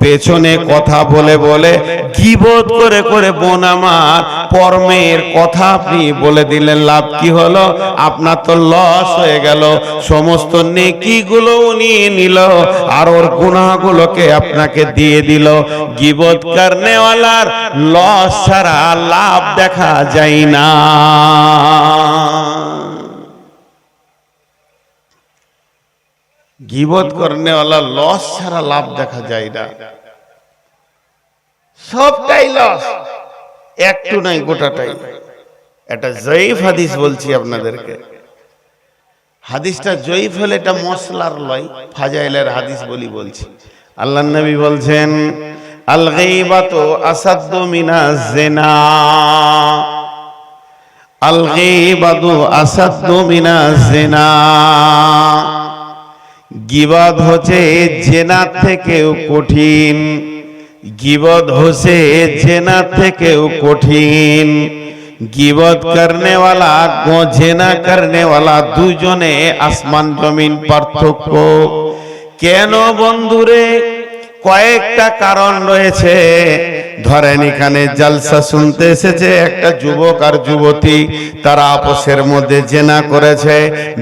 পেছনে কথা বলে বলে গীবত করে করে বোন আমার পরমের কথা আপনি বলে দিলেন, লাভ কি হলো? আপনার তো লস হয়ে গেল। সমস্ত নেকিগুলো নিয়ে নিল আর ওর গুনাহগুলোকে আপনাকে দিয়ে দিল। গীবত করনেওয়ালার লস ছাড়া লাভ দেখা যায় না। গীবত করনেওয়ালার লস ছাড়া লাভ দেখা যায় না, সবটাই লস, একটু নাই গোটাটাই। এটা জয়ীফ হাদিস বলছি আপনাদেরকে। হাদিসটা জয়ীফ হলে এটা মশলার লয়, ফাজাইলের হাদিস বলছি। আল্লাহর নবী বলছেন আল গীবাতু আসাদ্দু মিনাজ জিনা, আল গীবাতু আসাদ্দু মিনাজ জিনা। গীবত হচ্ছে জিনার থেকেও কঠিন, গীবত হচ্ছে জিনার থেকেও কঠিন। গীবত করনেওয়ালা ও জিনা করনেওয়ালা দুজনে আসমান জমিন পার্থক্য। কেন বন্ধুরে? কয়েকটা কারণ রয়েছে। ধরেন এখানে জলসা শুনতে এসেছে একটা যুবক আর যুবতী, তারা আপসের মধ্যে জেনা করেছে,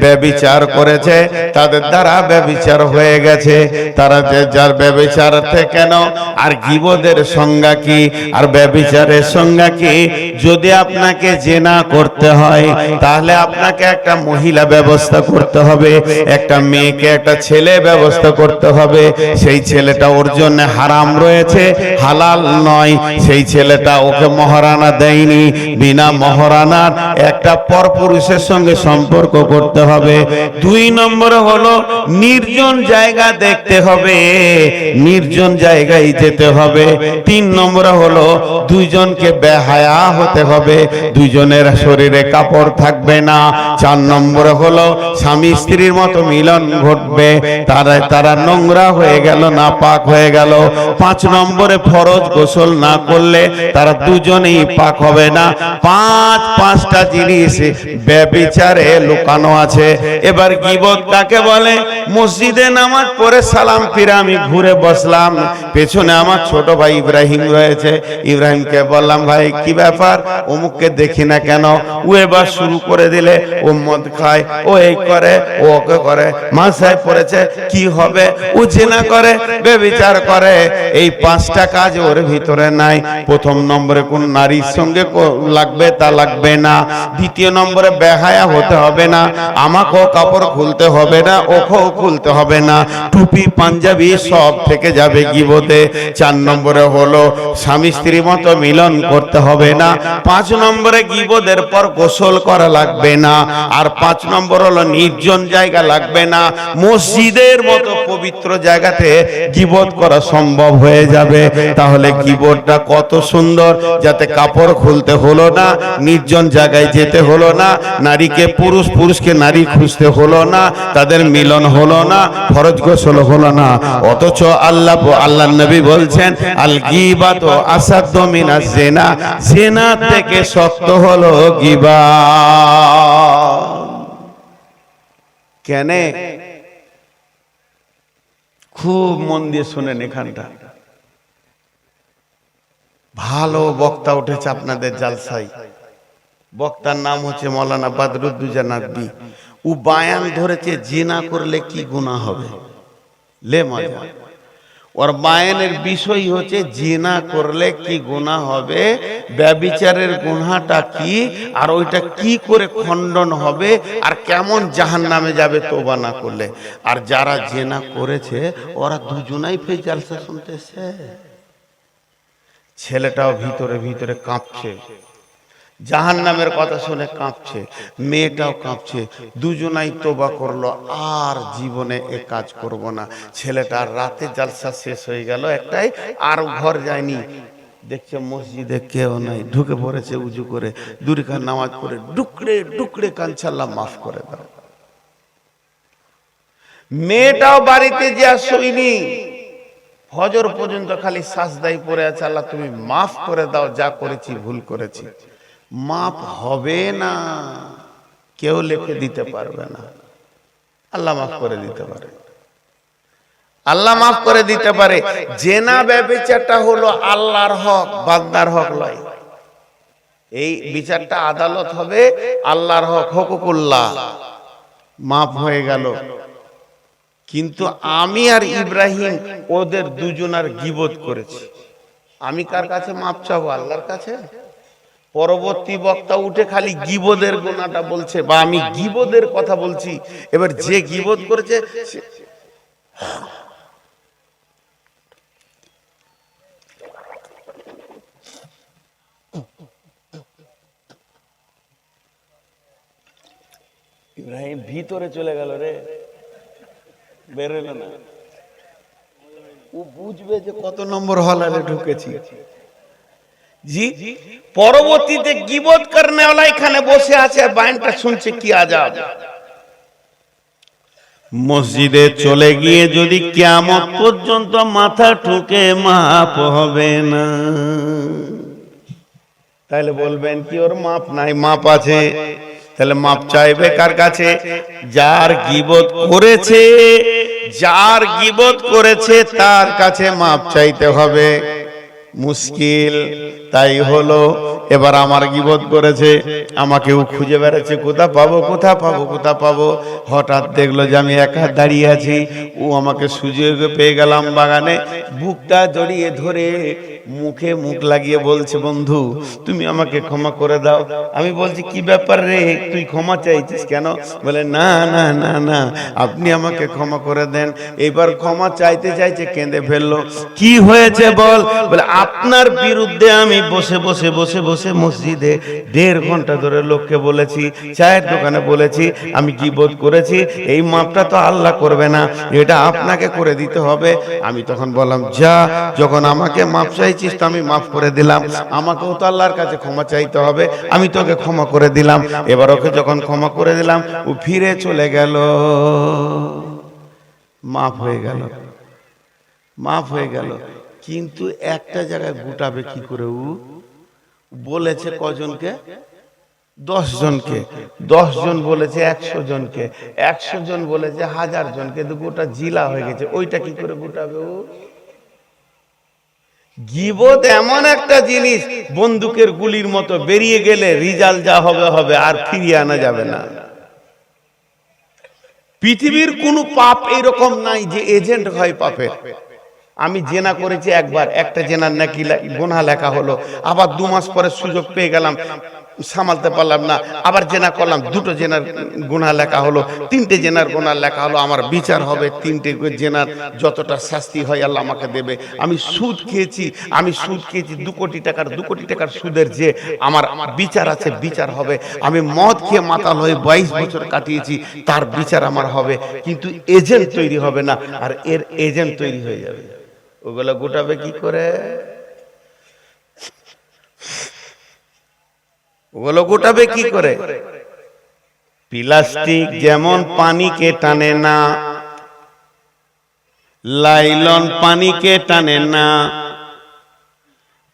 ব্যভিচার করেছে, তাদের দ্বারা ব্যভিচার হয়ে গেছে। তারা যার ব্যভিচার কেন? আর গীবতের সংজ্ঞা কি আর ব্যভিচারের সংজ্ঞা কি? যদি আপনাকে জেনা করতে হয় তাহলে আপনাকে একটা মহিলা ব্যবস্থা করতে হবে, একটা মেয়েকে একটা ছেলে ব্যবস্থা করতে হবে। সেই ছেলেটা ওর জন্য হারাম রয়েছে, হালাল নয়। সেই ছেলেটা ওকে মহারানা দেয়নি, বিনা মহারানার একটা পরপুরুষের সঙ্গে সম্পর্ক করতে হবে। 2 নম্বরে হলো নির্জন জায়গা দেখতে হবে, নির্জন জায়গায় যেতে হবে। 3 নম্বরে হলো দুইজনকে বেহায়া হতে হবে, দুইজনের শরীরে কাপড় থাকবে না। 4 নম্বরে হলো স্বামী স্ত্রীর মতো মিলন ঘটবে, তারা নোংরা হয়ে গেল, নাপাক হয়ে হয়ে গেল। 5 নম্বরে ফরজ গোসল না করলে তারা দুজনেই পাক হবে না। পাঁচটা জিনিস ব্যভিচারে লুকানো আছে। এবার গীবত কাকে বলে? মসজিদে নামাজ পড়ে সালাম ফিরে আমি ঘুরে বসলাম, পেছনে আমার ছোট ভাই ইব্রাহিম রয়েছে। ইব্রাহিমকে বললাম, ভাই কি ব্যাপার, অমুককে দেখি না কেন? ও এবার শুরু করে দিলে, ও মদ খায়, ও এই করে, ও ওকে করে, মাসায় পড়েছে, কি হবে? ও জিনা করে, ব্যভিচার করে। এই 5টা কাজ ওর ভিতরে নাই। প্রথম নম্বরে কোন নারীর সঙ্গে লাগবে তা লাগবে না। দ্বিতীয় নম্বরে বেহায়া হতে হবে না, আমাকেও কাপড় খুলতে হবে না, ওকেও খুলতে হবে না, টুপি পাঞ্জাবি সব থেকে যাবে গীবতে। 4 নম্বরে হলো স্বামী স্ত্রী মতো মিলন করতে হবে না। 5 নম্বরে গীবতের পর গোসল করা লাগবে না। আর 5 নম্বর হলো নির্জন জায়গা লাগবে না। মসজিদের মতো পবিত্র জায়গাতে গীবত করা সম্ভব হয়ে যাবে। তাহলে গীবতটা কত সুন্দর, যাতে কাপড় খুলতে হলো না, নির্জন জায়গায় যেতে হলো না, নারীকে পুরুষ, পুরুষকে নারী খুঁজতে হলো না, তাদের মিলন হলো না, ফরজ গোসল হলো না। অথচ আল্লাহ নবী বলছেন, আল গীবাতু আসাদ্দু মিনাজ জিনা, জিনা থেকে শক্ত হলো গীবত। কেন? খুব মন দিয়ে শুনেন, এখানটা ভালো বক্তা উঠেছে আপনাদের জালসায়। বক্তার নাম হচ্ছে মৌলানা বদরুদ্দোজা নদভী। ও বায়ান ধরেছে জিনা করলে কি গুনাহ হবে। লে মজা। ওর বায়ানের বিষয় হচ্ছে জিনা করলে কি গুনাহ হবে, ব্যভিচারের গুনাহটা কি, আর ওইটা কি করে খণ্ডন হবে, আর কেমন জাহান্নামে যাবে তওবা না করলে। আর যারা জিনা করেছে ওরা দুজনাই ফের জালসা শুনতেছে। ছেলেটাও ভিতরে ভিতরে কাঁপছে, জাহান্নামের কথা শুনে কাঁপছে, মেয়েটাও কাঁপছে। দুজনাই তওবা করলো, আর জীবনে এ কাজ করব না। ছেলেটার রাতে জালসা শেষ হয়ে গেল একটাই, আর ঘর যায়নি। দেখছে মসজিদে কেউ নাই, ঢুকে পড়েছে উজু করে, দুরিকার নামাজ পড়ে ডুকরে ডুকরে কাঁদছে, আল্লাহ মাফ করে দাও। মেয়েটাও বাড়িতে যে আর শুইনি, ফজর পর্যন্ত খালি সাজদাই পড়ে আছে, আল্লাহ তুমি মাফ করে দাও, যা করেছি ভুল করেছি। মাফ হবে না, কেউ লিখে দিতে পারবে না। আল্লাহ মাফ করে দিতে পারে, আল্লাহ মাফ করে দিতে পারে। জেনা ব্যভিচারটা হলো আল্লাহর হক, বান্দার হক নয়। এই বিচারটা আদালত হবে আল্লাহর হক, হুকুকুল্লাহ। মাফ হয়ে গেল। কিন্তু আমি আর ইব্রাহিম ওদের দুজনার গীবত করেছি। আমি কার কাছে মাফ চাবো? আল্লাহর কাছে। পরবর্তী বক্তা উঠে খালি গীবতের গুনাহটা বলছে, বা আমি গীবতের কথা বলছি। এবার যে গীবত করেছে ইব্রাহিম ভিতরে চলে গেল রে, বেরোলো না। ও বুঝবে যে কত নম্বর হলারে ঢুকেছি। জি, পরবর্তীতে গীবত করনেওয়ালা এখানে বসে আছে, আর বায়ানটা শুনছে, কি আজাব। মসজিদে চলে গিয়ে যদি কিয়ামত পর্যন্ত মাথা ঠুকে মাপ হবে না, তাহলে বলবেন কি ওর মাপ নাই? মাপ আছে। তাহলে মাপ চাইবে কার কাছে? যার গীবত করেছে, যার গীবত করেছে তার কাছে মাপ চাইতে হবে। মুশকিল তাই হলো, এবার আমার গীবত করেছে, আমাকেও খুঁজে বেড়াচ্ছে, কোথা পাবো, কোথা পাবো, কোথা পাবো। হঠাৎ দেখলো যে আমি একা দাঁড়িয়ে আছি, ও আমাকে সুযোগ পেয়ে গেলাম বাগানে, বুকটা জড়িয়ে ধরে মুখে মুখ লাগিয়ে বলছে, বন্ধু তুমি আমাকে ক্ষমা করে দাও। আমি বলছি, কি ব্যাপার রে, তুই ক্ষমা চাইছিস কেন? বলে, না না না না, আপনি আমাকে ক্ষমা করে দেন। এবার ক্ষমা চাইতে চাইতে কেঁদে ফেললো। কি হয়েছে বল? বলে, আপনার বিরুদ্ধে আমি বসে বসে বসে বসে মসজিদে 1.5 ঘন্টা ধরে লোককে বলেছি, চায়ের দোকানে বলেছি আমি গীবত করেছি। এই মাপটা তো আল্লাহ করবে না, এটা আপনাকে করে দিতে হবে। আমি তখন বললাম, যা, যখন আমাকে মাপ চাইছিস তো আমি মাফ করে দিলাম, আমাকেও তো আল্লাহর কাছে ক্ষমা চাইতে হবে, আমি তোকে ক্ষমা করে দিলাম। এবার ওকে যখন ক্ষমা করে দিলাম, ও ফিরে চলে গেল, মাফ হয়ে গেল। মাফ হয়ে গেল। কিন্তু একটা জায়গায় গোটাবে কি করে? ও বলেছে কজনকে? 10 জনকে। 10 জন বলেছে 100 জনকে, 100 জন বলেছে 1000 জনকে, তো গোটা জিলা হয়ে গেছে। ওইটা কি করে গোটাবে ও? গীবত এমন একটা জিনিস, বন্দুকের গুলির মতো বেরিয়ে গেলে রিজাল্ট যা হবে হবে, আর ফিরিয়ে আনা যাবে না। পৃথিবীর কোন পাপ এরকম নাই যে এজেন্ট হয় পাপের। আমি জেনা করেছি একবার, একটা জেনার নাকি গুনাহ লেখা হলো, আবার 2 মাস পরে সুযোগ পেয়ে গেলাম, সামালতে পারলাম না, আবার জেনা করলাম, 2টো জেনার গুনাহ লেখা হলো, 3টে জেনার গুনাহ লেখা হলো, আমার বিচার হবে, 3টে জেনার যতটা শাস্তি হয় আল্লাহ আমাকে দেবে। আমি সুদ খেয়েছি, 2 কোটি টাকার সুদের যে আমার বিচার আছে, বিচার হবে। আমি মদ খেয়ে মাতাল হয়ে 22 বছর কাটিয়েছি, তার বিচার আমার হবে। কিন্তু এজেন্ট তৈরি হবে না, আর এর এজেন্ট তৈরি হয়ে যাবে। ওগুলো গোটাবে কি করে? ওগুলো গোটাবে কি করে? প্লাস্টিক যেমন পানিকে টানে না, লাইলন পানিকে টানে না।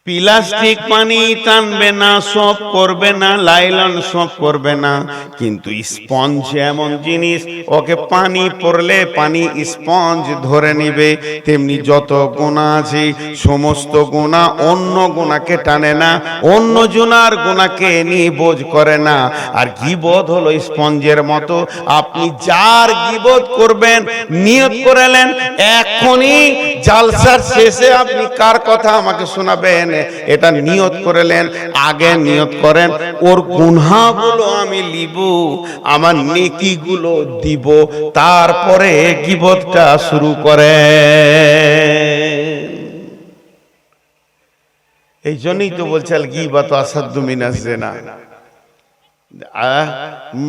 প্লাস্টিক পানি টানবে না, সব করবে না, লাইলন সব করবে না। কিন্তু স্পঞ্জ এমন জিনিস, ওকে পানি পড়লে পানি স্পঞ্জ ধরে নিবে। তেমনি যত গুনাহ আছে, সমস্ত গুনাহ অন্য গুনাহকে টানে না, অন্য জনার গুনাহকে নিয়ে বোঝ করে না। আর গীবত হলো স্পঞ্জের মতো। আপনি যার গীবত করবেন, নিয়ত করেলেন, এখনই জালসার শেষে আপনি কার কথা আমাকে শোনাবেন, এটা নিয়ত করেলেন। আগে নিয়ত করেন, ওর গুনাহগুলো আমি লিব, আমার নেকিগুলো দিব, তারপরে গীবতটা শুরু করেন। এই জন্যই তো বলছে আল গীবাতু আসাদ্দু মিনাজ জিনা।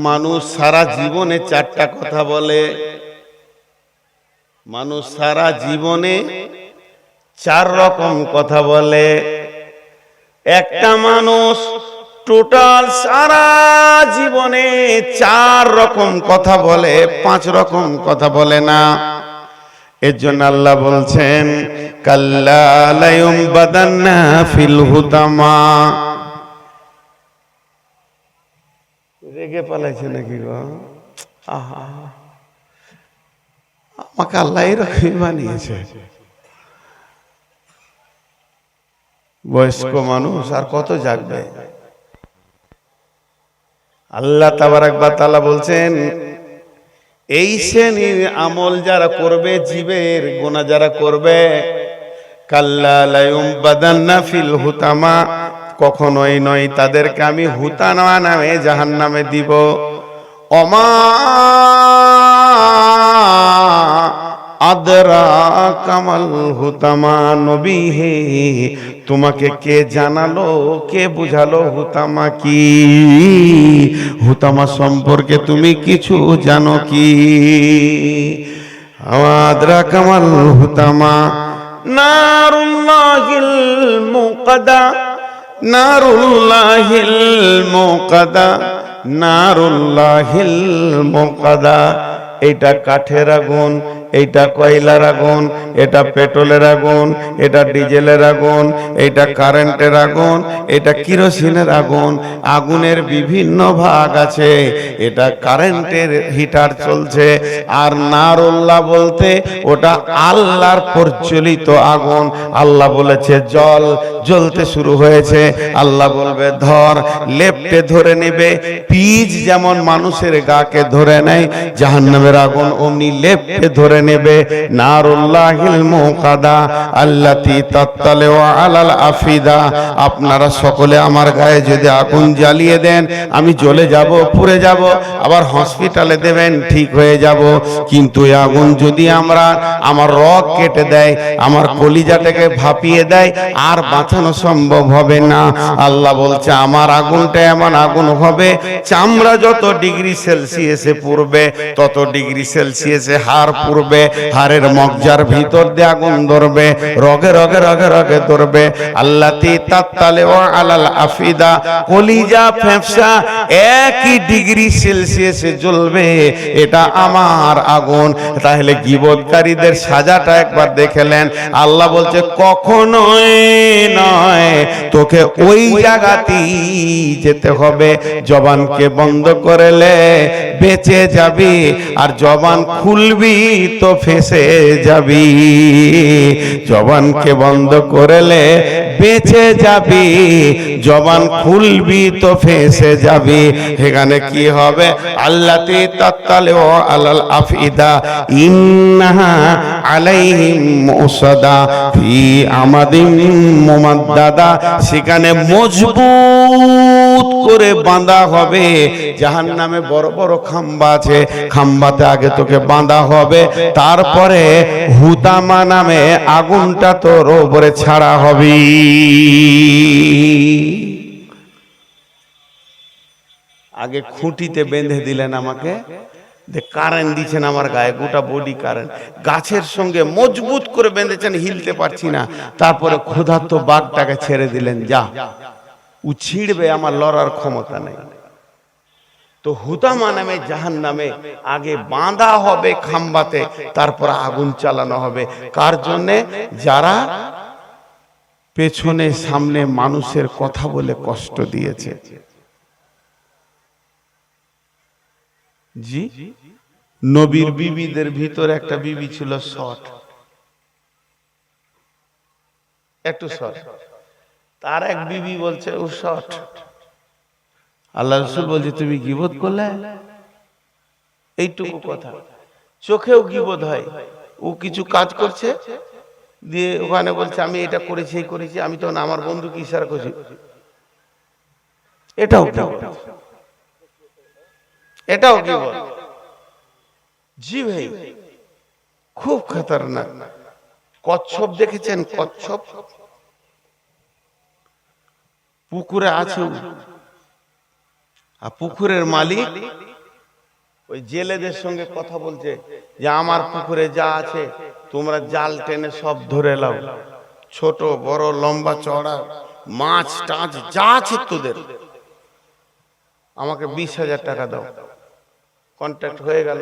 মানুষ সারা জীবনে 4টা কথা বলে। মানুষ সারা জীবনে 4 রকম কথা বলে। একটা মানুষ টোটাল সারা জীবনে 4 রকম কথা বলে, 5 রকম কথা বলে না। এর জন্য আল্লাহ বলছেন, কাল্লা লা ইউমবাদান্না ফিল হুতামা। রেগে পালাইছে নাকি গো? আহা, আমাকে আল্লাহ এরকমই বানিয়েছে। বয়স্ক মানুষ আর কত জাগবে? আল্লাহ তাবারাক ওয়া তাআলা বলছেন, এই শ্রেণীর আমল যারা করবে, জীবের গুনাহ যারা করবে, কাল্লা লা ইউমবাদান্না ফিল হুতামা, কখনোই নয়, তাদেরকে আমি হুতামা নামে জাহান্নামে দিব। অমা আদরা কামাল হুতামা, নবী হে তোমাকে কে জানালো, কে বুঝালো হুতামা কি? হুতামা সম্পর্কে তুমি কিছু জানো কি? আদরা কামাল হুতামা, নারুল্লাহিল মুকাদা, নারুল্লাহিল মুকাদা, নারুল্লাহিল মুকাদা। এটা কাঠের আগুন, এইটা কয়লার আগুন, এটা পেট্রোলের আগুন, এটা ডিজেলের আগুন, এটা কারেন্টের আগুন, এটা কিরোসিনের আগুন। আগুনের বিভিন্ন ভাগ আছে। এটা কারেন্টের হিটার চলছে। আর নারুল্লাহ বলতে ওটা আল্লাহর প্রজ্বলিত আগুন। আল্লাহ বলেছে জল জ্বলতে শুরু হয়েছে, আল্লাহ বলবে ধর, লেপ্টে ধরে নেবে। পিচ যেমন মানুষের গাকে ধরে নেয়, জাহান্নামের আগুন অমনি লেপ্টে ধরে নেবে। নারুল্লাহিল মুকাদা আল্লাতী তাত্তালিউ আলাল আফিদা। আপনারা সকলে আমার গায়ে যদি আগুন জ্বালিয়ে দেন, আমি জ্বলে যাব, পুড়ে যাব, আবার হসপিটালে দেবেন, ঠিক হয়ে যাব। কিন্তু এই আগুন যদি আমার রগ কেটে দেয়, আমার কলিজাটাকে ভাপিয়ে দেয়, আর বাঁচানো সম্ভব হবে না। আল্লাহ বলছে আমার আগুনটা এমন আগুন হবে, চামড়া যত ডিগ্রি সেলসিয়াসে পুড়বে, তত ডিগ্রি সেলসিয়াসে হাড় পুড়বে। উঠবে, হাড়ের মগজার ভিতর দিয়ে আগুন ধরবে, রগে রগে রগে রগে ধরবে। আল্লাতি তাত্তালিউ আলাল আফিদা, কলিজা ফেফসা একই ডিগ্রি সেলসিয়াসে জ্বলবে, এটা আমার আগুন। তাহলে গীবতকারীদের সাজাটা একবার দেখলেন। আল্লাহ বলছে কখনোই নয়, তোকে ওই জায়গাতেই যেতে হবে। জবানকে বন্ধ করলে বেঁচে যাবি, আর জবান খুলবি তো ফেঁসে যাবি। জবানকে বন্ধ করলে বেঁচে যাবি, জবান খুলবি তো ফেঁসে যাবি। এখানে কি হবে? আল্লাতি তাত্তালিউ আলাল আফিদা ইন্নাহা আলাইহিম মুসাদা ফি আমাদিন মুমাদ্দাদা, সেখানে মজবুত করে বাঁধা হবে। জাহান্নামে বড় বড় খাম্বা আছে, খাম্বাতে আগে তোকে বাঁধা হবে, তারপরে হুতামা নামে আগুনটা তোর উপরে ছাড়া হবে। আগে খুঁটিতে বেঁধে দিলেন আমাকে, কারেন্ট দিচ্ছেন আমার গায়ে, গোটা বডি কারেন্ট, গাছের সঙ্গে মজবুত করে বেঁধেছেন, হিলতে পারছি না। তারপরে ক্ষুধার্ত বাঘটাকে ছেড়ে দিলেন, যা ও ছিঁড়বে, আমার লড়ার ক্ষমতা নেই। তো হুতামা নামে জাহান্নামে আগে বাঁধা হবে খাম্বাতে, তারপর আগুন চালানো হবে। কার জন্যে? যারা পেছনে সামনে মানুষের কথা বলে কষ্ট দিয়েছে। জি, নবীর বিবিদের ভিতর একটা বিবি ছিল শর্ট, একটু শর্ট। তার এক বিবি বলছে ও শর্ট। আল্লাহ রাসূল বলছে তুমি গীবত করলে? এইটুকু কথা, চোখেও গীবত হয়। ও কিছু কাজ করছে, দিয়ে ওখানে বলছে আমি এটা করেছি, এই করেছি, আমি তো না, আমার বন্ধুকে ইশারা করছি। এটাও এটাও গীবত। জি ভাই, খুব খতরনাক। কচ্ছপ দেখেছেন? কচ্ছপ পুকুরে আছে, আর পুকুরের মালিক ওই জেলেদের সঙ্গে কথা বলছে যে আমার পুকুরে যা আছে তোমরা জাল টেনে সব ধরে নাও, ছোট বড় লম্বা চওড়া মাছ টাছ যা আছে তোদের, আমাকে 20,000 টাকা দাও। কন্ট্রাক্ট হয়ে গেল।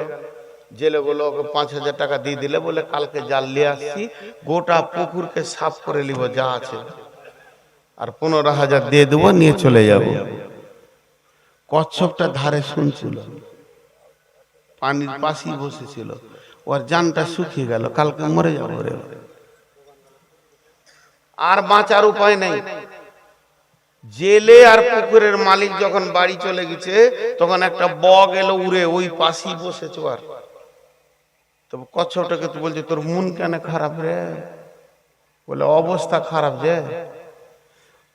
জেলেগুলো ওকে 5,000 টাকা দিয়ে দিলে, বলে কালকে জাল নিয়ে আসছি, গোটা পুকুরকে সাফ করে নিব যা আছে, আর 15,000 দিয়ে দেবো, নিয়ে চলে যাব। কচ্ছপটা ধারে শুনছিল, পানির পাশেই বসেছিল, ওর জানটা শুকিয়ে গেল, কালকে মরে যাবো রে, আর বাঁচার উপায় নেই। জেলে আর পুকুরের মালিক যখন বাড়ি চলে গেছে, তখন একটা বগ এলো উড়ে, ওই পাশেই বসেছে। আর তো কচ্ছপটাকে তো বলছে তোর মন কেন খারাপ রে? বলে অবস্থা খারাপ যে,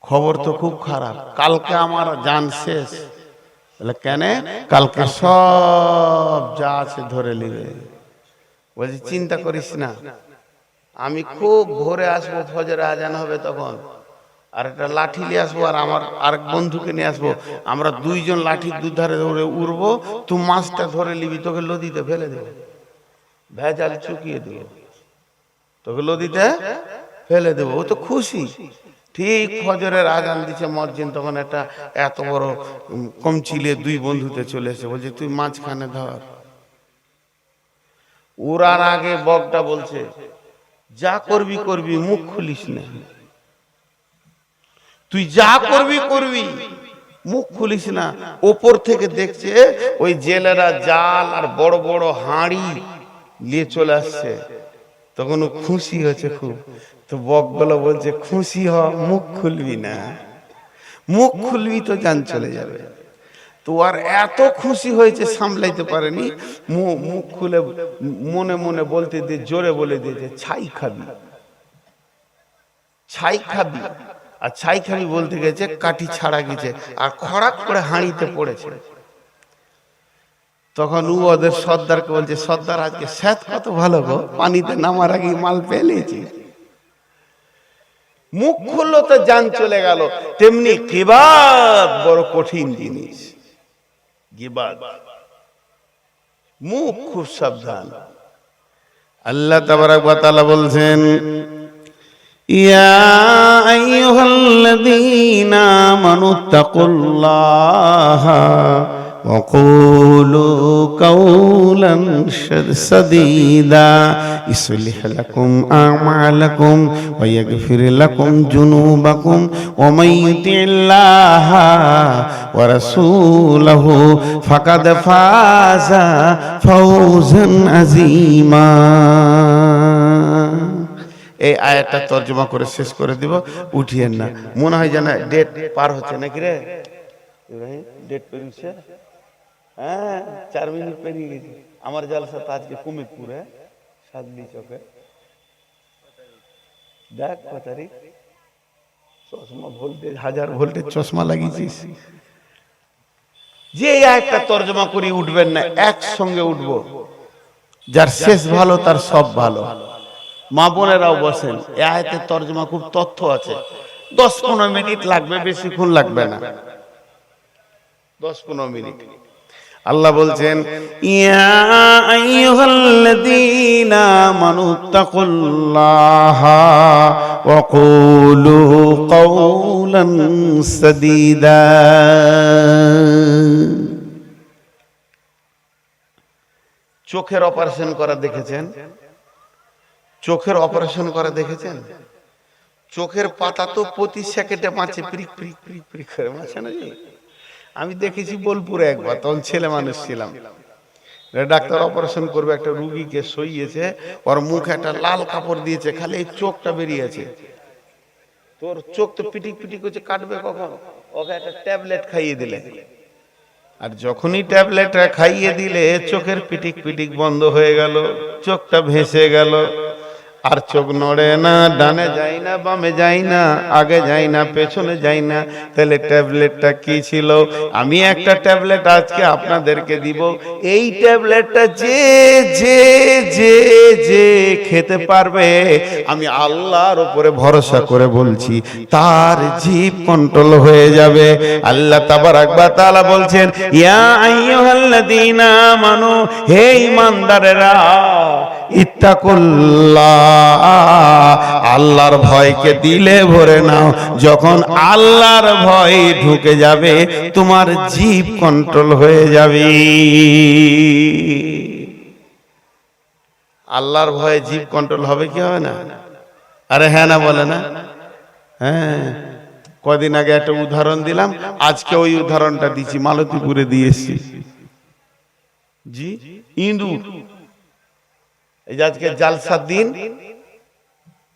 খবর তো খুব খারাপ, কালকে আমার জান শেষ। বলে কেন? কালকে সব যা আছে ধরে নিবে। বলছি চিন্তা করিস না, আমি খুব ভোরে আসবো, ফজরে আজান হবে তখন, আর একটা লাঠি নিয়ে আসবো, আর আমার আরেক বন্ধুকে নিয়ে আসবো, আমরা দুইজন লাঠির দুধারে ধরে উড়বো, তুই মাছটা ধরে নিবি, তোকে নদীতে ফেলে দেবো, ভেজাল চুকিয়ে দেবো, তোকে নদীতে ফেলে দেবো। ও তো খুশি। ঠিক ফজরের আজান দিচ্ছে মসজিদ, তখন একটা এত বড় কমচিলে দুই বন্ধুতে চলে এসে বলছে তুই মাঝখানে ধর। উড়ার আগে বগটা বলছে যা করবি করবি, মুখ খুলিস না, তুই যা করবি করবি, মুখ খুলিস না। ওপর থেকে দেখছে ওই জেলেরা জাল আর বড় বড় হাঁড়ি নিয়ে চলে আসছে, তখন ও খুশি হয়েছে খুব। তো বকগুলো বলছে খুশি হ, মুখ খুলবি না, মুখ খুলবি তো জান চলে যাবে। তো আর এত খুশি হয়েছে সামলাইতে পারেনি, মুখ খুলে মনে মনে বলতে দিয়ে জোরে বলে দিয়েছে ছাই খাবি, ছাই খাবি। আর ছাই খাবি বলতে গেছে কাঠি ছাড়া গেছে, আর খড়াক করে হাঁড়িতে পড়েছে। তখন ও ওদের সর্দারকে বলছে সর্দার আজকে স্যাত কত ভালো গো, পানিতে নামার আগে মাল পেলেছি। মুখ খুললো তো জান চলে গেল। তেমনি গীবাত বড় কঠিন জিনিস, গীবাত। মুখ খুব সাবধান। আল্লাহ তাবারাক ওয়া তাআলা বলছেন, ইয়া আইয়ুহাল্লাযীনা আমানুত্তাকুল্লাহা ওয়া কুলু কাওলান সাদীদা ইসলিহ লাকুম আ'মালাকুম ওয়া ইয়াগফির লাকুম যুনুবাকুম ওয়া মান ইউতি'ল্লাহা ওয়া রাসূলাহু ফাকাদ ফাযা ফাওজান আযীমা। এই আয়াতটা তর্জমা করে শেষ করে দিব, উঠিয়েন না। মনে হয় যেন ডেট পার হচ্ছে নাকি রে ইব্রাহিম? ডেট পেরিয়েছে? হ্যাঁ, 4 মিনিট পেরিয়ে গেছে। আমার জলসা তো আজকে কুমিরপুরে, সাদলি চকে। দেখ কত তারিখ, চশমা ভোল্টেজ, 1000 ভোল্টেজ চশমা লাগিয়েছিস। যে আয়াতটা তর্জমা করি উঠবেন না, একসঙ্গে উঠবো। যার শেষ ভালো তার সব ভালো। মা বোনেরাও বসেন, এই আয়াতের তর্জমা খুব তথ্য আছে। 10-15 মিনিট লাগবে, বেশিক্ষণ লাগবে না। 10-15 মিনিট। আল্লাহ বলছেন, ইয়া আইয়ুহাল্লাযীনা আমানুত্তাকুল্লাহা ওয়া কুলু কাওলান সাদীদা। চোখের অপারেশন করা দেখেছেন? চোখের অপারেশন করা দেখেছেন? চোখের পাতা তো প্রতি সেকেন্ডে মাছে প্রিক প্রিক প্রিক প্রিক করে মাছে না জি। আমি দেখেছি বোলপুরে একবার, তখন ছেলে মানুষ ছিলাম। ডাক্তার অপারেশন করবে, একটা রুগীকে শুইয়েছে, ওর মুখে একটা লাল কাপড় দিয়েছে, খালি এই চোখটা বেরিয়েছে। তোর চোখ তো পিটিক পিটিক করছে, কাটবে কখন? ওকে একটা ট্যাবলেট খাইয়ে দিলে, আর যখনই ট্যাবলেটটা খাইয়ে দিলে চোখের পিটিক পিটিক বন্ধ হয়ে গেল, চোখটা ভেসে গেল, আর চোখ নড়ে না, ডানে যায় না, বামে যায় না, আগে যায় না, পেছনে যায় না। তাহলে ট্যাবলেটটা কি ছিল? আমি একটা ট্যাবলেট আজকে আপনাদেরকে দিব। এই ট্যাবলেটটা যে যে যে যে খেতে পারবে, আমি আল্লাহর উপরে ভরসা করে বলছি, তার জিভ কন্ট্রোল হয়ে যাবে। আল্লাহ তাবারাক ওয়া তাআলা বলছেন, ইয়া আইয়ুহাল্লাযীনা আমানু, হে ঈমানদারেরা, ইত্তাকুল্লাহ, আল্লাহর ভয়কে দিলে ভরে নাও। যখন আল্লাহর ভয় ঢুকে যাবে, তোমার জিভ কন্ট্রোল হয়ে যাবে। আল্লাহর ভয়ে জিভ কন্ট্রোল হবে কি হবে না? আরে হ্যাঁ না বলে না? হ্যাঁ, কদিন আগে একটা উদাহরণ দিলাম, আজকে ওই উদাহরণটা দিচ্ছি, মালতীপুরে দিয়েছি জি। ইঁদুর, এই যে আজকে জালসার দিন,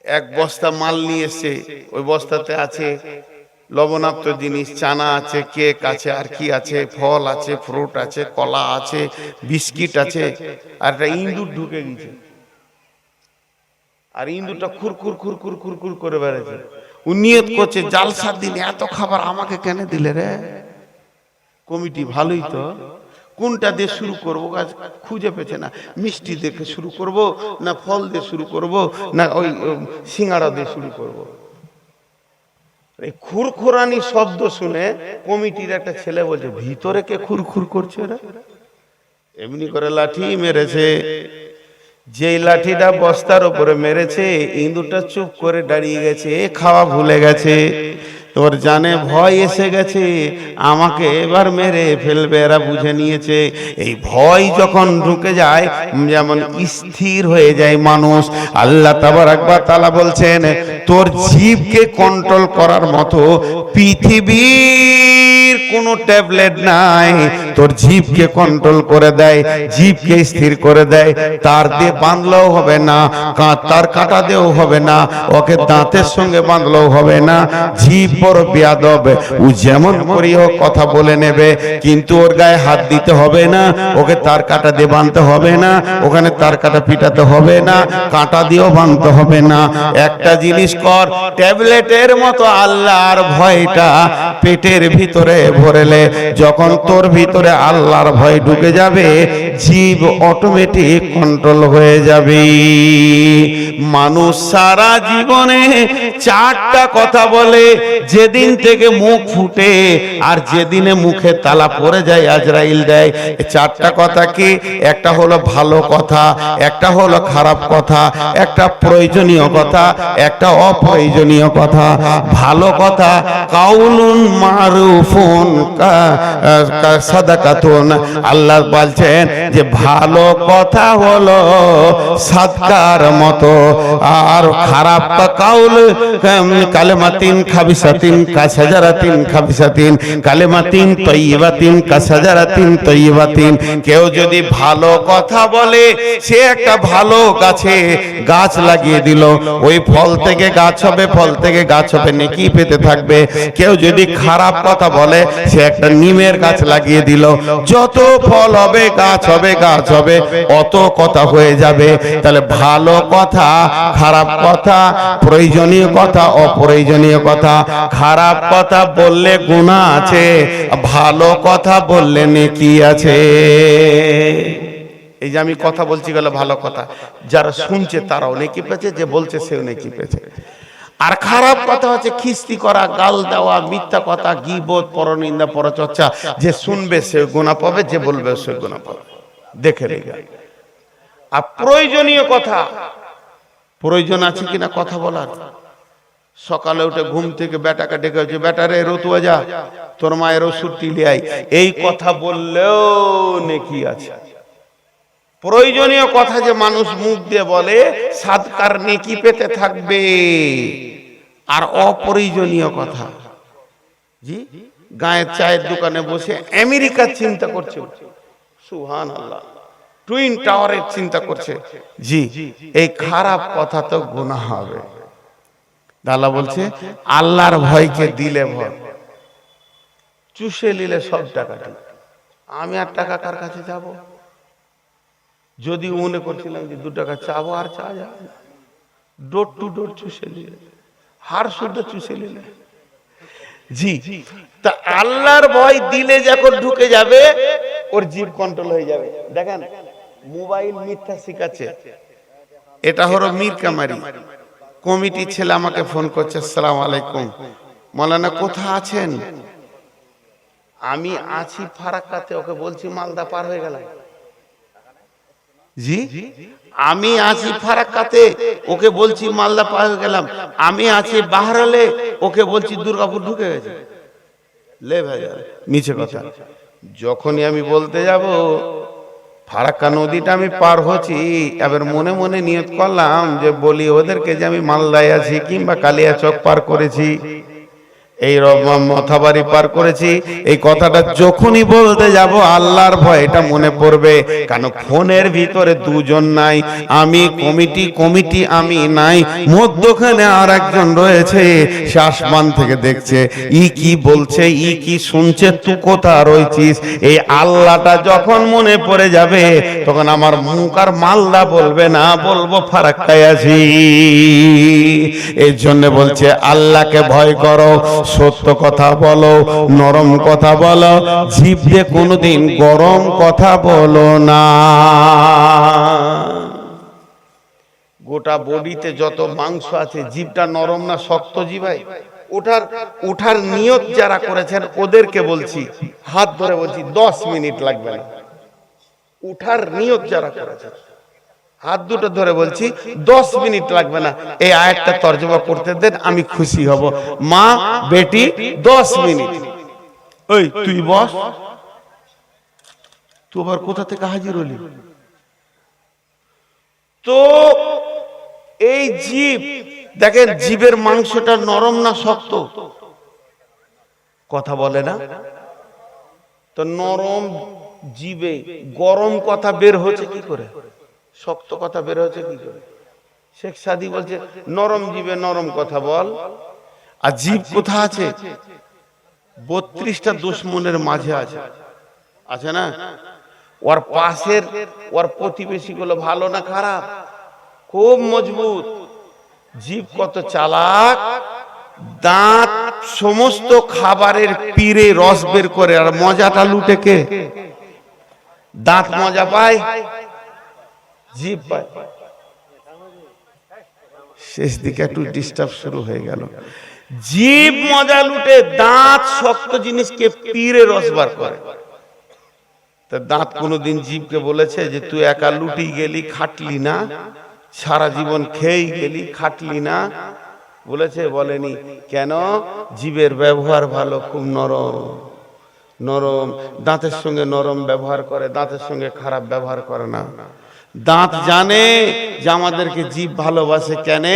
এক বস্তা মাল নিয়ে এসে, ওই বস্তাতে আছে লবণাক্ত জিনিস, চানা আছে, কেক আছে, আর কি আছে, ফল আছে, ফ্রুট আছে, কলা আছে, বিস্কিট আছে, আর একটা ইঁদুর ঢুকে গেছে। আর ইঁদুরটা খুরখুর খুরখুর খুরখুর করে বেড়াচ্ছে। ও নিয়ত করছে, জালসার দিন এত খাবার আমাকে কেন দিলে রে? কমিটি ভালোই তো, কোনটা দিয়ে শুরু করবো কাজ খুঁজে পেছে না। মিষ্টি দেখে শুরু করব, না ফল দিয়ে শুরু করব, না ওই সিঙ্গাড়া দিয়ে শুরু করব। এই খুরখুরানি শব্দ শুনে কমিটির একটা ছেলে বলছে, ভিতরে কে খুরখুর করছে রে? এমনি করে লাঠি মেরেছে। যেই লাঠিটা বস্তার উপরে মেরেছে, ইঁদুরটা চুপ করে দাঁড়িয়ে গেছে, খাওয়া ভুলে গেছে। তোর জানে ভয় এসে গেছে, আমাকে এবার মেরে ফেলবে, এরা বুঝে নিয়েছে। এই ভয় যখন ঢুকে যায়, যেমন স্থির হয়ে যায় মানুষ। আল্লাহ তাবারাক ওয়া তাআলা বলছেন, তোর জিভকে কন্ট্রোল করার মতো পৃথিবীর কোনো ট্যাবলেট নাই। তোর জিভকে কন্ট্রোল করে দেয়, জিভকে স্থির করে দেয়। তার দিয়ে বাঁধলেও হবে না, তার কাটা দিয়েও হবে না, ওকে দাঁতের সঙ্গে বাঁধলেও হবে না। জিভ বড় বেয়াদব, ও যেমন করি হোক কথা বলে নেবে, কিন্তু ওর গায়ে হাত দিতে হবে না, ওকে তার কাটা দিয়ে বাঁধতে হবে না, ওখানে তার কাটা পিটাতে হবে না, কাঁটা দিয়েও বাঁধতে হবে না। একটা জিনিস কর, ট্যাবলেটের মতো আল্লাহর ভয়টা পেটের ভিতরে ভরেলে যখন তোর ভিতরে আল্লাহর ভয় ঢুকে যাবে, জীব অটোমেটিক কন্ট্রোল হয়ে যাবে। মানুষ সারা জীবনে চারটা কথা বলে, যেদিন থেকে মুখ ফুটে আর যেদিনে মুখে তালা পড়ে যায়, আজরাইল দেয়। চারটা কথা কি? একটা হলো ভালো কথা, একটা হলো খারাপ কথা, একটা প্রয়োজনীয় কথা, একটা অপ্রয়োজনীয় কথা। ভালো কথা কাউলুন মারুফুন সাদাকাতুন, আল্লাহ বলছেন যে ভালো কথা হলো সাদকার মতো। আর খারাপ কাউল কালেমাতিন খাবিসাতিন কাসাজারাতিন খাবিসাতিন কালেমাতিন তয়্যিবাতিন কাসাজারাতিন তয়্যিবাতিন। কেউ যদি ভালো কথা বলে, সে একটা ভালো গাছে গাছ লাগিয়ে দিল, ওই ফল থেকে গাছ হবে, ফল থেকে গাছ হবে, নেকি পেতে থাকবে। কেউ যদি খারাপ কথা বলে, সে একটা নিমের গাছ লাগিয়ে দিল, যত ফল হবে গাছ হবে, গাছ হবে, অত কথা হয়ে যাবে। তাহলে ভালো কথা, খারাপ কথা, প্রয়োজনীয় কথা, অপ্রয়োজনীয় কথা। খারাপ কথা বললে গুনাহ আছে, ভালো কথা বললে নেকি আছে। এই যে আমি কথা বলছি গেল ভালো কথা, যারা শুনছে তারাও নেকি পেয়েছে, যে বলছে সেও নেকি পেয়েছে। আর খারাপ কথা হচ্ছে খিস্তি করা, গাল দেওয়া, মিথ্যা কথা, গীবত, পরনিন্দা, পরচর্চা। যে শুনবে সে গুনাহ পাবে, যে বলবে সে গুনাহ পাবে। দেখে রেখে। আর প্রয়োজনীয় কথা, প্রয়োজন আছে কিনা কথা বলার। সকালে উঠে ঘুম থেকে বেটাকে ডেকে হচ্ছে, বেটারে রতুয়া যা, তোর মায়ের ওষুধটি লিয়ে আয়, এই কথা বললেও নেকি আছে। প্রয়োজনীয় কথা যে মানুষ মুখ দিয়ে বলে, সাদকার নেকি পেতে থাকবে। আর অপ্রয়োজনীয় কথা, জি গায়ের চায়ের দোকানে বসে আমেরিকার চিন্তা করছে, সুবহানাল্লাহ, টুইন টাওয়ারের চিন্তা করছে, জি এই খারাপ কথা তো গুনাহ হবে। আল্লাহ বলছে আল্লাহর ভয়কে দিলে ভয়, চুষে নিলে সব টাকাটা। আমি আর টাকা কার কাছে যাব? যদি মনে করছিলাম যে 2 টাকা চাবো, আর চা যাবে না। ডোর টু ডোর চুষে নিলে, হার শুদ্ধ চুষে নিলে। জি, তা আল্লাহর ভয় দিলে যখন ঢুকে যাবে, ওর জীব কন্ট্রোল হয়ে যাবে। দেখেন মোবাইল মিথ্যা শিখাচ্ছে, এটা হলো মীর কামারি কমিটি ছেলে আমাকে ফোন করছে, আসসালামু আলাইকুম মাওলানা কোথায় আছেন? আমি আছি ফারাক্কাতে। ওকে বলছি মালদা পার হয়ে গেলাম। জি আমি আছি ফারাক্কাতে, ওকে বলছি মালদা পার হয়ে গেলাম। আমি আছি বাহরালে, ওকে বলছি দুর্গাপুর ঢুকে গেছে। লে ভাই মিছে কথা। যখনই আমি বলতে যাব ফারাক্কা নদীটা আমি পার হচ্ছি, এবার মনে মনে নিয়ত করলাম যে বলি ওদেরকে যে আমি মালদায় আছি, কিংবা কালিয়াচক পার করেছি, এই মথাবাড়ি পার করেছি। এই কথাটা যখনই বলতে যাব আল্লাহর ভয়টা মনে পড়বে। কেন ফোনের ভিতরে দুজন নাই, আমি কমিটি আমি নাই, মধ্যখানে আর একজন রয়েছে, সে আসমান থেকে দেখছে, ই কি বলছে, ই কি শুনছে, তুই কোথায় রয়েছিস। এই আল্লাহটা যখন মনে পড়ে যাবে, তখন আমার মুখ আর মালদা বলবে না, বলবো ফারাক্কায় আছি। এর জন্য বলছে আল্লাহকে ভয় করো, সত্য কথা বলো, নরম কথা বলো, জিভ দিয়ে কোনোদিন গরম কথা বলো না। গোটা বডিতে যত মাংস আছে, জিভটা নরম না শক্ত জিভাই? ওঠার নিয়ত যারা করেছেন ওদেরকে বলছি, হাত ধরে বলছি 10 মিনিট লাগবে না। উঠার নিয়ত যারা করেছেন হাত দুটো ধরে বলছি 10 মিনিট লাগবে না। এই আয়াতটা তরজমা করতে দেন, আমি খুশি হব। মা বেটি 10 মিনিট। ওই তুই বস, তুই আবার কোথা থেকে হাজির হলি? তো এই জীব দেখেন, জীবের মাংসটা নরম না শক্ত? কথা বলে না তো। নরম জীবে গরম কথা বের হচ্ছে কি করে, শক্ত কথা বের হচ্ছে কি করে? শেখ সাদি বলছে নরম জীবে নরম কথা বল। আর জীব কোথা আছে? 32টা দুশ্মনের মাঝে আছে, আছে না? ওর পাশের, ওর প্রতিবেশী গুলো ভালো না খারাপ? খুব মজবুত। জীব কত চালাক, দাঁত সমস্ত খাবারের পিরে রস বের করে, আর মজাটা লুটে কে? দাঁত মজা পায়, জিভ পায়। শেষ দিকে একটু ডিস্টার্ব শুরু হয়ে গেল। জিভ মজা লুটে, দাঁত শক্ত জিনিসকে পিরে রস বার করে। তা দাঁত কোনোদিন জিভকে বলেছে যে তুই একা লুটি গেলি, খাটলি না, সারা জীবন খেয়েই গেলি, খাটলি না? বলেছে? বলেনি। কেন? জিভের ব্যবহার ভালো, খুব নরম নরম, দাঁতের সঙ্গে নরম ব্যবহার করে, দাঁতের সঙ্গে খারাপ ব্যবহার করে না। দাঁত জানে যে আমাদেরকে জিভ ভালোবাসে। কেন?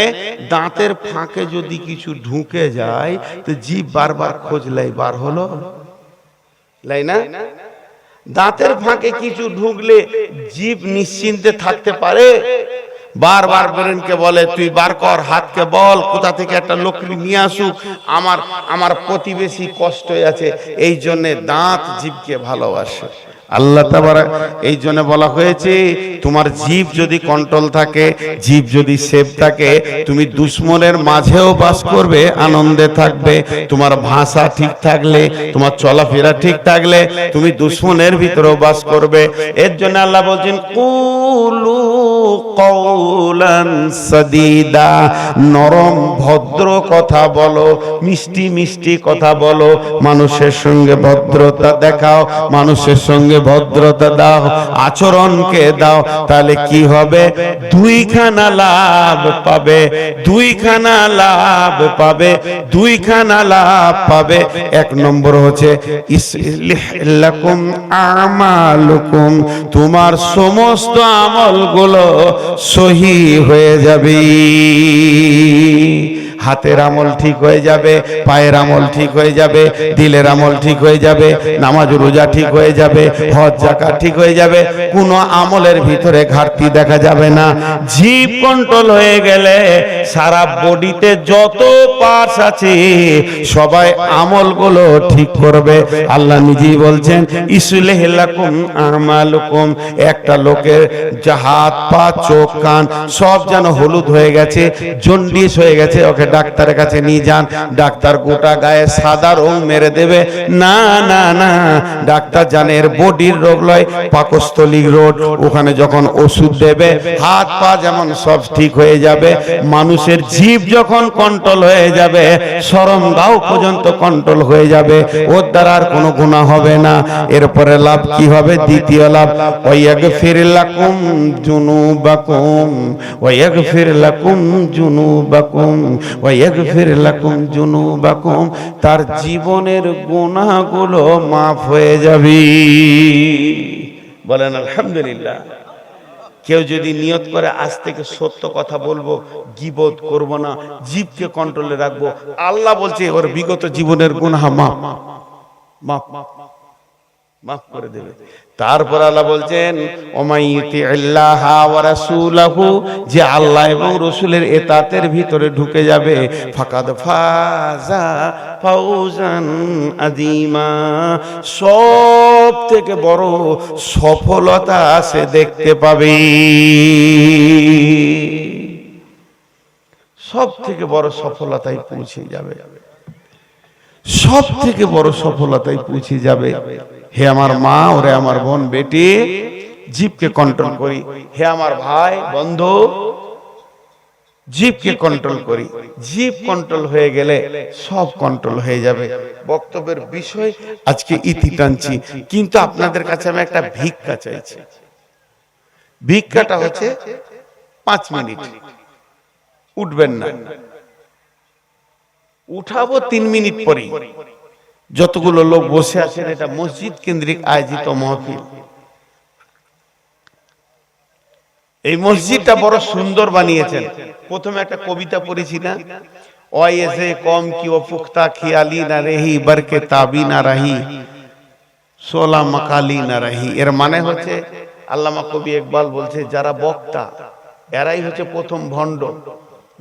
দাঁতের ফাঁকে যদি কিছু ঢুকে যায় তো জিভ বারবার খোঁজলাই, বার হলো লাই না? দাঁতের ফাঁকে কিছু ঢুকলে জিভ নিশ্চিন্তে থাকতে পারে? বারবার ব্রেনকে বলে তুই বার কর, হাতকে বল কোথা থেকে একটা লকড়ি নিয়ে আসুক, আমার প্রতিবেশী কষ্ট আছে। এই জন্য দাঁত জিভকে ভালোবাসে। আল্লাহ তাবারক এই জন্য বলা হয়েছে তোমার জিভ যদি কন্ট্রোল থাকে, জিভ যদি সেফ থাকে, তুমি দুশ্মনের মাঝেও বাস করবে, আনন্দে থাকবে। তোমার ভাষা ঠিক থাকলে, তোমার চলাফেরা ঠিক থাকলে, তুমি দুশ্মনের ভিতরেও বাস করবে। এর জন্য আল্লাহ বলছেন কুলু কওলান সাদীদা, নরম ভদ্র কথা বলো, মিষ্টি মিষ্টি কথা বলো, মানুষের সঙ্গে ভদ্রতা দেখাও, মানুষের সঙ্গে ভদ্রতা দাও, আচরণকে দাও। তাহলে কি হবে? দুইখানা লাভ পাবে, দুইখানা লাভ পাবে, দুইখানা লাভ পাবে। এক নম্বর হচ্ছে ইসলিহ লাকুম আমালুকুম, তোমার সমস্ত আমলগুলো সহি হয়ে যাবে। হাতের আমল ঠিক হয়ে যাবে, পায়ের আমল ঠিক হয়ে যাবে, দিলের আমল ঠিক হয়ে যাবে, নামাজ রোজা ঠিক হয়ে যাবে, হজ যাকাত ঠিক হয়ে যাবে, কোনো আমলের ভিতরে ঘাটতি দেখা যাবে না। জিভ কন্ট্রোল হয়ে গেলে সারা বডিতে যত পার্টস আছে সবাই আমলগুলো ঠিক করবে। আল্লাহ নিজেই বলছেন ইসলিহ লাকুম আমালুকুম। একটা লোকের হাত পা চোখ কান সব যেন হলুদ হয়ে গেছে, জন্ডিস হয়ে গেছে, ওকে ডাক্তারের কাছে নিয়ে যান। ডাক্তার গোটা গায়ে সাদা রং মেরে দেবে না, না না, ডাক্তার জানে এর বডির রোগ লয়, পাকস্থলী রোগ। ওখানে যখন ওষুধ দেবে হাত পা যেমন সব ঠিক হয়ে যাবে। মানুষের জিভ যখন কন্ট্রোল হয়ে যাবে, শরম গাও পর্যন্ত কন্ট্রোল হয়ে যাবে, ওর দ্বারা আর কোনো গুনাহ হবে না। এরপরে লাভ কি হবে? দ্বিতীয় লাভ ওয়াগফির লাকুম যুনুবাকুম, ওয়াগফির লাকুম যুনুবাকুম, ওয়াগফির লাকুম যুনুবাকুম। তার জীবনের গুনাহগুলো মাফ হয়ে যাবে। বলেন আলহামদুলিল্লাহ। কেউ যদি নিয়ত করে আজ থেকে সত্য কথা বলবো, গীবত করব না, জিভকে কন্ট্রোলে রাখবো, আল্লাহ বলছে ওর বিগত জীবনের গুনাহ মাফ মাফ মাফ করে দেবে। তারপর আল্লাহ বলছেন ওমাইয়ুতিল্লাহ ওয়া রাসূলাহু, যে আল্লাহ এবং রাসূলের ইতাতের ভিতরে ঢুকে যাবে, ফাকাদ ফাজা ফাউজান আযীমা, সব থেকে বড় সফলতা সে দেখতে পাবে। সব থেকে বড় সফলতায় পৌঁছে যাবে, সব থেকে বড় সফলতায় পৌঁছে যাবে। হে আমার মা, ওরে আমার বোন বেটি, জিভকে কন্ট্রোল করি। হে আমার ভাই বন্ধু, জিভকে কন্ট্রোল করি। জিভ কন্ট্রোল হয়ে গেলে সব কন্ট্রোল হয়ে যাবে। বক্তব্যের বিষয় আজকে ইতি টানছি, কিন্তু আপনাদের কাছে আমি একটা ভিক্ষা চাইছি। ভিক্ষাটা হচ্ছে 5 মিনিট, উঠবেন না, উঠাবো 3 মিনিট পরে। যতগুলো লোক বসে আছেন, এটা মসজিদ কেন্দ্রিক আয়োজিত মাহফিল। এই মসজিদটা বড় সুন্দর বানিয়েছেন। প্রথমে একটা কবিতা পড়েছি না, ওয়াইসে কম কি ও পুখতা খিয়ালি না রহি, বরকে তাবি না রহি, সোলা মাকালি না রহি। এর মানে হচ্ছে আল্লামা কবি ইকবাল বলছে যারা বক্তা এরাই হচ্ছে প্রথম ভণ্ড,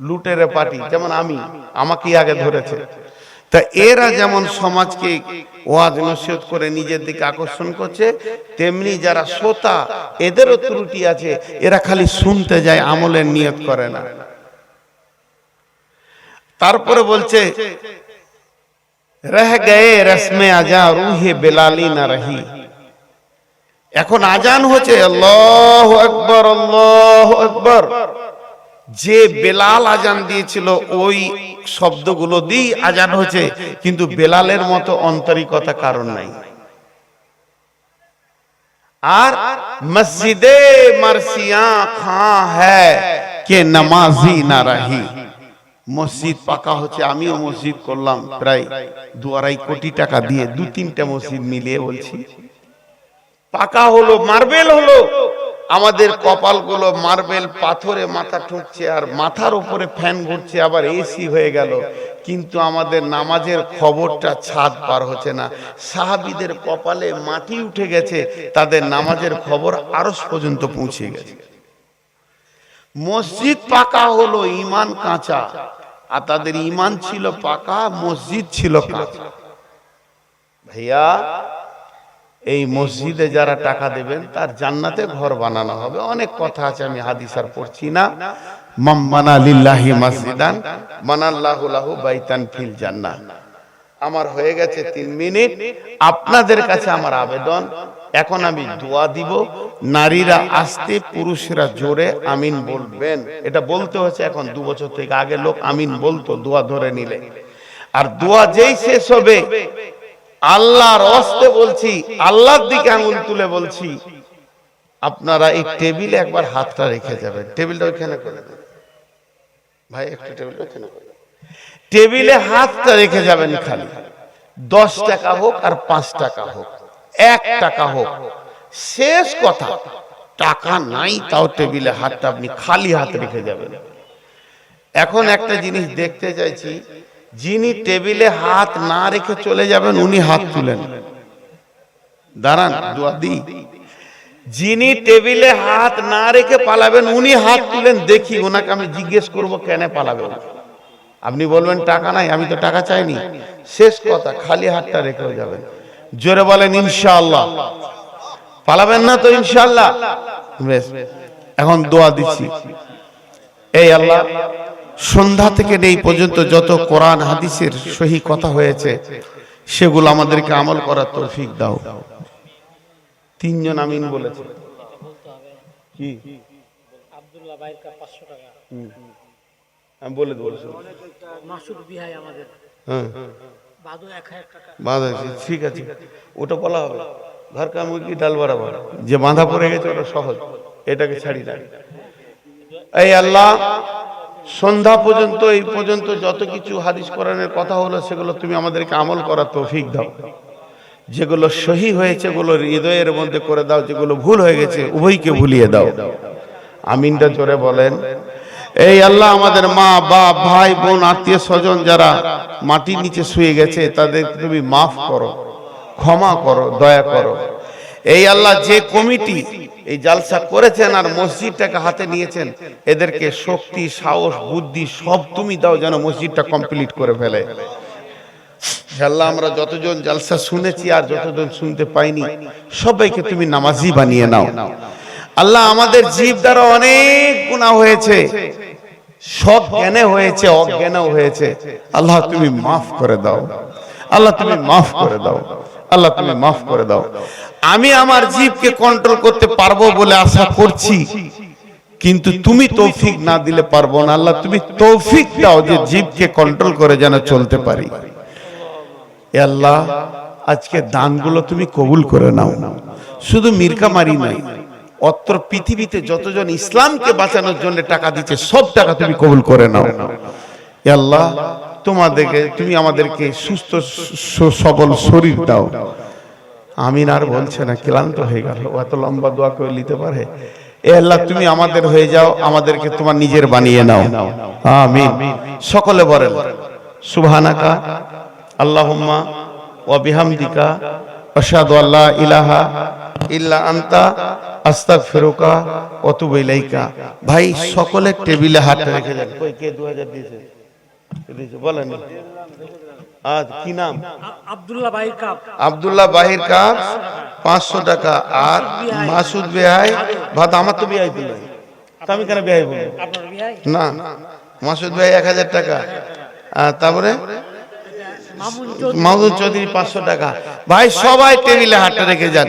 লুটেরে পার্টি। যেমন আমাকে আগে ধরেছে, তা এরা যেমন সমাজকে ওয়াজ নসিহত করে নিজের দিকে আকর্ষণ করছে, তেমনি যারা শ্রোতা এদেরও ত্রুটি আছে, এরা খালি শুনতে যায়, আমলের নিয়ত করে না। তারপরে বলছে রহ গয়ে রসমে আজা রুহে বেলালি না রহি। এখন আজান হচ্ছে আল্লাহু আকবার আল্লাহু আকবার। যে বেলাল আজান দিয়েছিল ওই শব্দগুলো দিয়ে আজান হচ্ছে, কিন্তু বেলালের মতো আন্তরিকতা কারণ নাই। আর মসজিদে মারসিয়া খাঁ হ্যায় কে নামাজি না রহি। মসজিদ পাকা হচ্ছে, আমিও মসজিদ করলাম প্রায় 2-2.5 কোটি টাকা দিয়ে, 2-3টা মসজিদ মিলিয়ে বলছি। পাকা হলো, মার্বেল হলো, আমাদের কপালগুলো মার্বেল পাথরে মাথা ঠুকছে, আর মাথার উপরে ফ্যান ঘুরছে, আবার এসি হয়ে গেল, কিন্তু আমাদের নামাজের খবরটা ছাদ পার হচ্ছে না। সাহাবীদের কপালে মাটি উঠে গেছে, তাদের নামাজের খবর আরশ পর্যন্ত পৌঁছে গেছে। মসজিদ পাকা হলো, ঈমান কাঁচা, আর তাদের ঈমান ছিল পাকা, মসজিদ ছিল কাঁচা। ভাইয়া, এই মসজিদে যারা টাকা দেবেন তার জান্নাতে ঘর বানানো হবে। অনেক কথা আছে, আমি হাদিস আর পড়ছি না। মান বানা লিল্লাহি মসজিদান বানাল্লাহু লাহু বাইতান ফিল জান্নাহ। আমার হয়ে গেছে 3 মিনিট। আপনাদের কাছে আমার আবেদন, এখন আমি দোয়া দিব, নারীরা আস্তে, পুরুষরা জোরে আমিন বলবেন। এটা বলতে হচ্ছে এখন 2 বছর থেকে, আগে লোক আমিন বলতো দোয়া ধরে নিলে। আর দোয়া যেই শেষ হবে, আল্লাহর ওয়াস্তে বলছি, আল্লাহর দিকে আঙুল তুলে বলছি, আপনারা এই টেবিলে একবার হাতটা রেখে যাবেন। টেবিলটা ওইখানে করে দেন ভাই, একটু টেবিলটা ওইখানে করে দেন। টেবিলে হাতটা রেখে যাবেন, খালি 10 টাকা হোক আর 5 টাকা হোক, 1 টাকা হোক, শেষ কথা। টাকা নাই তাও টেবিলে হাতটা আপনি খালি হাত রেখে যাবেন। এখন একটা জিনিস দেখতে চাইছি, যিনি টেবিলে হাত না রেখে চলে যাবেন উনি হাত তুলেন, দাঁড়ান দোয়া দিই। যিনি টেবিলে হাত না রেখে পালাবেন উনি হাত তুলেন, দেখি ওনাকে আমি জিজ্ঞেস করব কেন পালাবেন। আপনি বলবেন টাকা নাই, আমি তো টাকা চাইনি, শেষ কথা, খালি হাতটা রেখে যাবেন। জোরে বলেন ইনশাআল্লাহ। পালাবেন না তো ইনশাআল্লাহ? বেশ, এখন দোয়া দিচ্ছি। এই আল্লাহ, সন্ধ্যা থেকে এই পর্যন্ত যত কোরআন হাদিসের সহি কথা হয়েছে সেগুলো আমাদেরকে আমল করার তৌফিক দাও। 3 জন আমিন বলেছে। কি আব্দুল্লাহ ভাইয়ের কাছে 500 টাকা। আমি বলে দেব। মাসুদ বিহাই আমাদের, হ্যাঁ বাদু 1000 টাকা। বাঁধা আছে, ঠিক আছে, ওটা বলা হবে। ঘর কা মুরগি ডাল বরাবর, যে বাঁধা পড়ে গেছে ওটা সহজ, এটাকে ছাড়ি না। এই আল্লাহ, সন্ধ্যা পর্যন্ত, এই পর্যন্ত যত কিছু হাদিস কোরআনের কথা হলো সেগুলো তুমি আমাদেরকে আমল করার তৌফিক দাও। যেগুলো সহি হয়েছে সেগুলো হৃদয়ের মধ্যে করে দাও, যেগুলো ভুল হয়ে গেছে উভয়কে ভুলিয়ে দাও। আমিনটা জোরে বলেন। এই আল্লাহ, আমাদের মা বাপ ভাই বোন আত্মীয় স্বজন যারা মাটির নিচে শুয়ে গেছে তাদের তুমি মাফ করো, ক্ষমা করো, দয়া করো। এই আল্লাহ, যে কমিটি এই জালসা করেছেন আর মসজিদটাকে হাতে নিয়েছেন, এদেরকে শক্তি, সাহস, বুদ্ধি সব তুমি দাও যেন মসজিদটা কমপ্লিট করে ফেলে। আল্লাহ, আমরা যতজন জালসা শুনেছি আর যতজন শুনতে পাইনি সবাইকে তুমি নামাজি বানিয়ে নাও। আল্লাহ, আমাদের জীব দ্বারা অনেক গুনাহ হয়েছে, সব জ্ঞানে হয়েছে, অজ্ঞানেও হয়েছে। আল্লাহ তুমি মাফ করে দাও, আল্লাহ তুমি মাফ করে দাও, আল্লাহ তুমি মাফ করে দাও। আমি আমার জীবকে কন্ট্রোল করতে পারবো বলে আশা করছি, কিন্তু তুমি তৌফিক না দিলে পারবো না। আল্লাহ তুমি তৌফিক দাও যে জীবকে কন্ট্রোল করে যেন চলতে পারি। এ আল্লাহ, আজকে দানগুলো তুমি কবুল করে নাও। শুধু মিরকামারি নাই, অত্র পৃথিবীতে যতজন ইসলামকে বাঁচানোর জন্য টাকা দিচ্ছে সব টাকা তুমি কবুল করে নাও। এ আল্লাহ, তুমি আমাদেরকে সুস্থ সবল শরীর দাও। আমিন আর বলছে না, ক্লান্ত হয়ে গেল, এত লম্বা দোয়া করে নিতে পারে। এ আল্লাহ, তুমি আমাদের হয়ে যাও, আমাদেরকে তোমার নিজের বানিয়ে নাও। আমিন। সকলে বলেন সুবহানাকা আল্লাহুম্মা ওয়া বিহামদিকা আশহাদু আল্লা ইলাহা ইল্লা আনতা আস্তাগফিরুকা ওয়া আতুবু ইলাইকা। ভাই, সকলে টেবিলে হাত রেখে যান। কই কে 2000 দিয়েছে? বলেন। আজ কি নাম? আব্দুল্লাহ ভাইয়ের কাপ। আব্দুল্লাহ বাহির কাপ 500 টাকা। আর মাসুদ বিহাই ভাত। আমার তো বিহাই দিল, আমি কেন বিহাই বলবো? আপনার বিহাই না, মাসুদ ভাই 1000 টাকা। তারপরে মামুন চৌধুরী মামুন চৌধুরী 500 টাকা। ভাই সবাই টেবিলে হাতটা রেখে যান।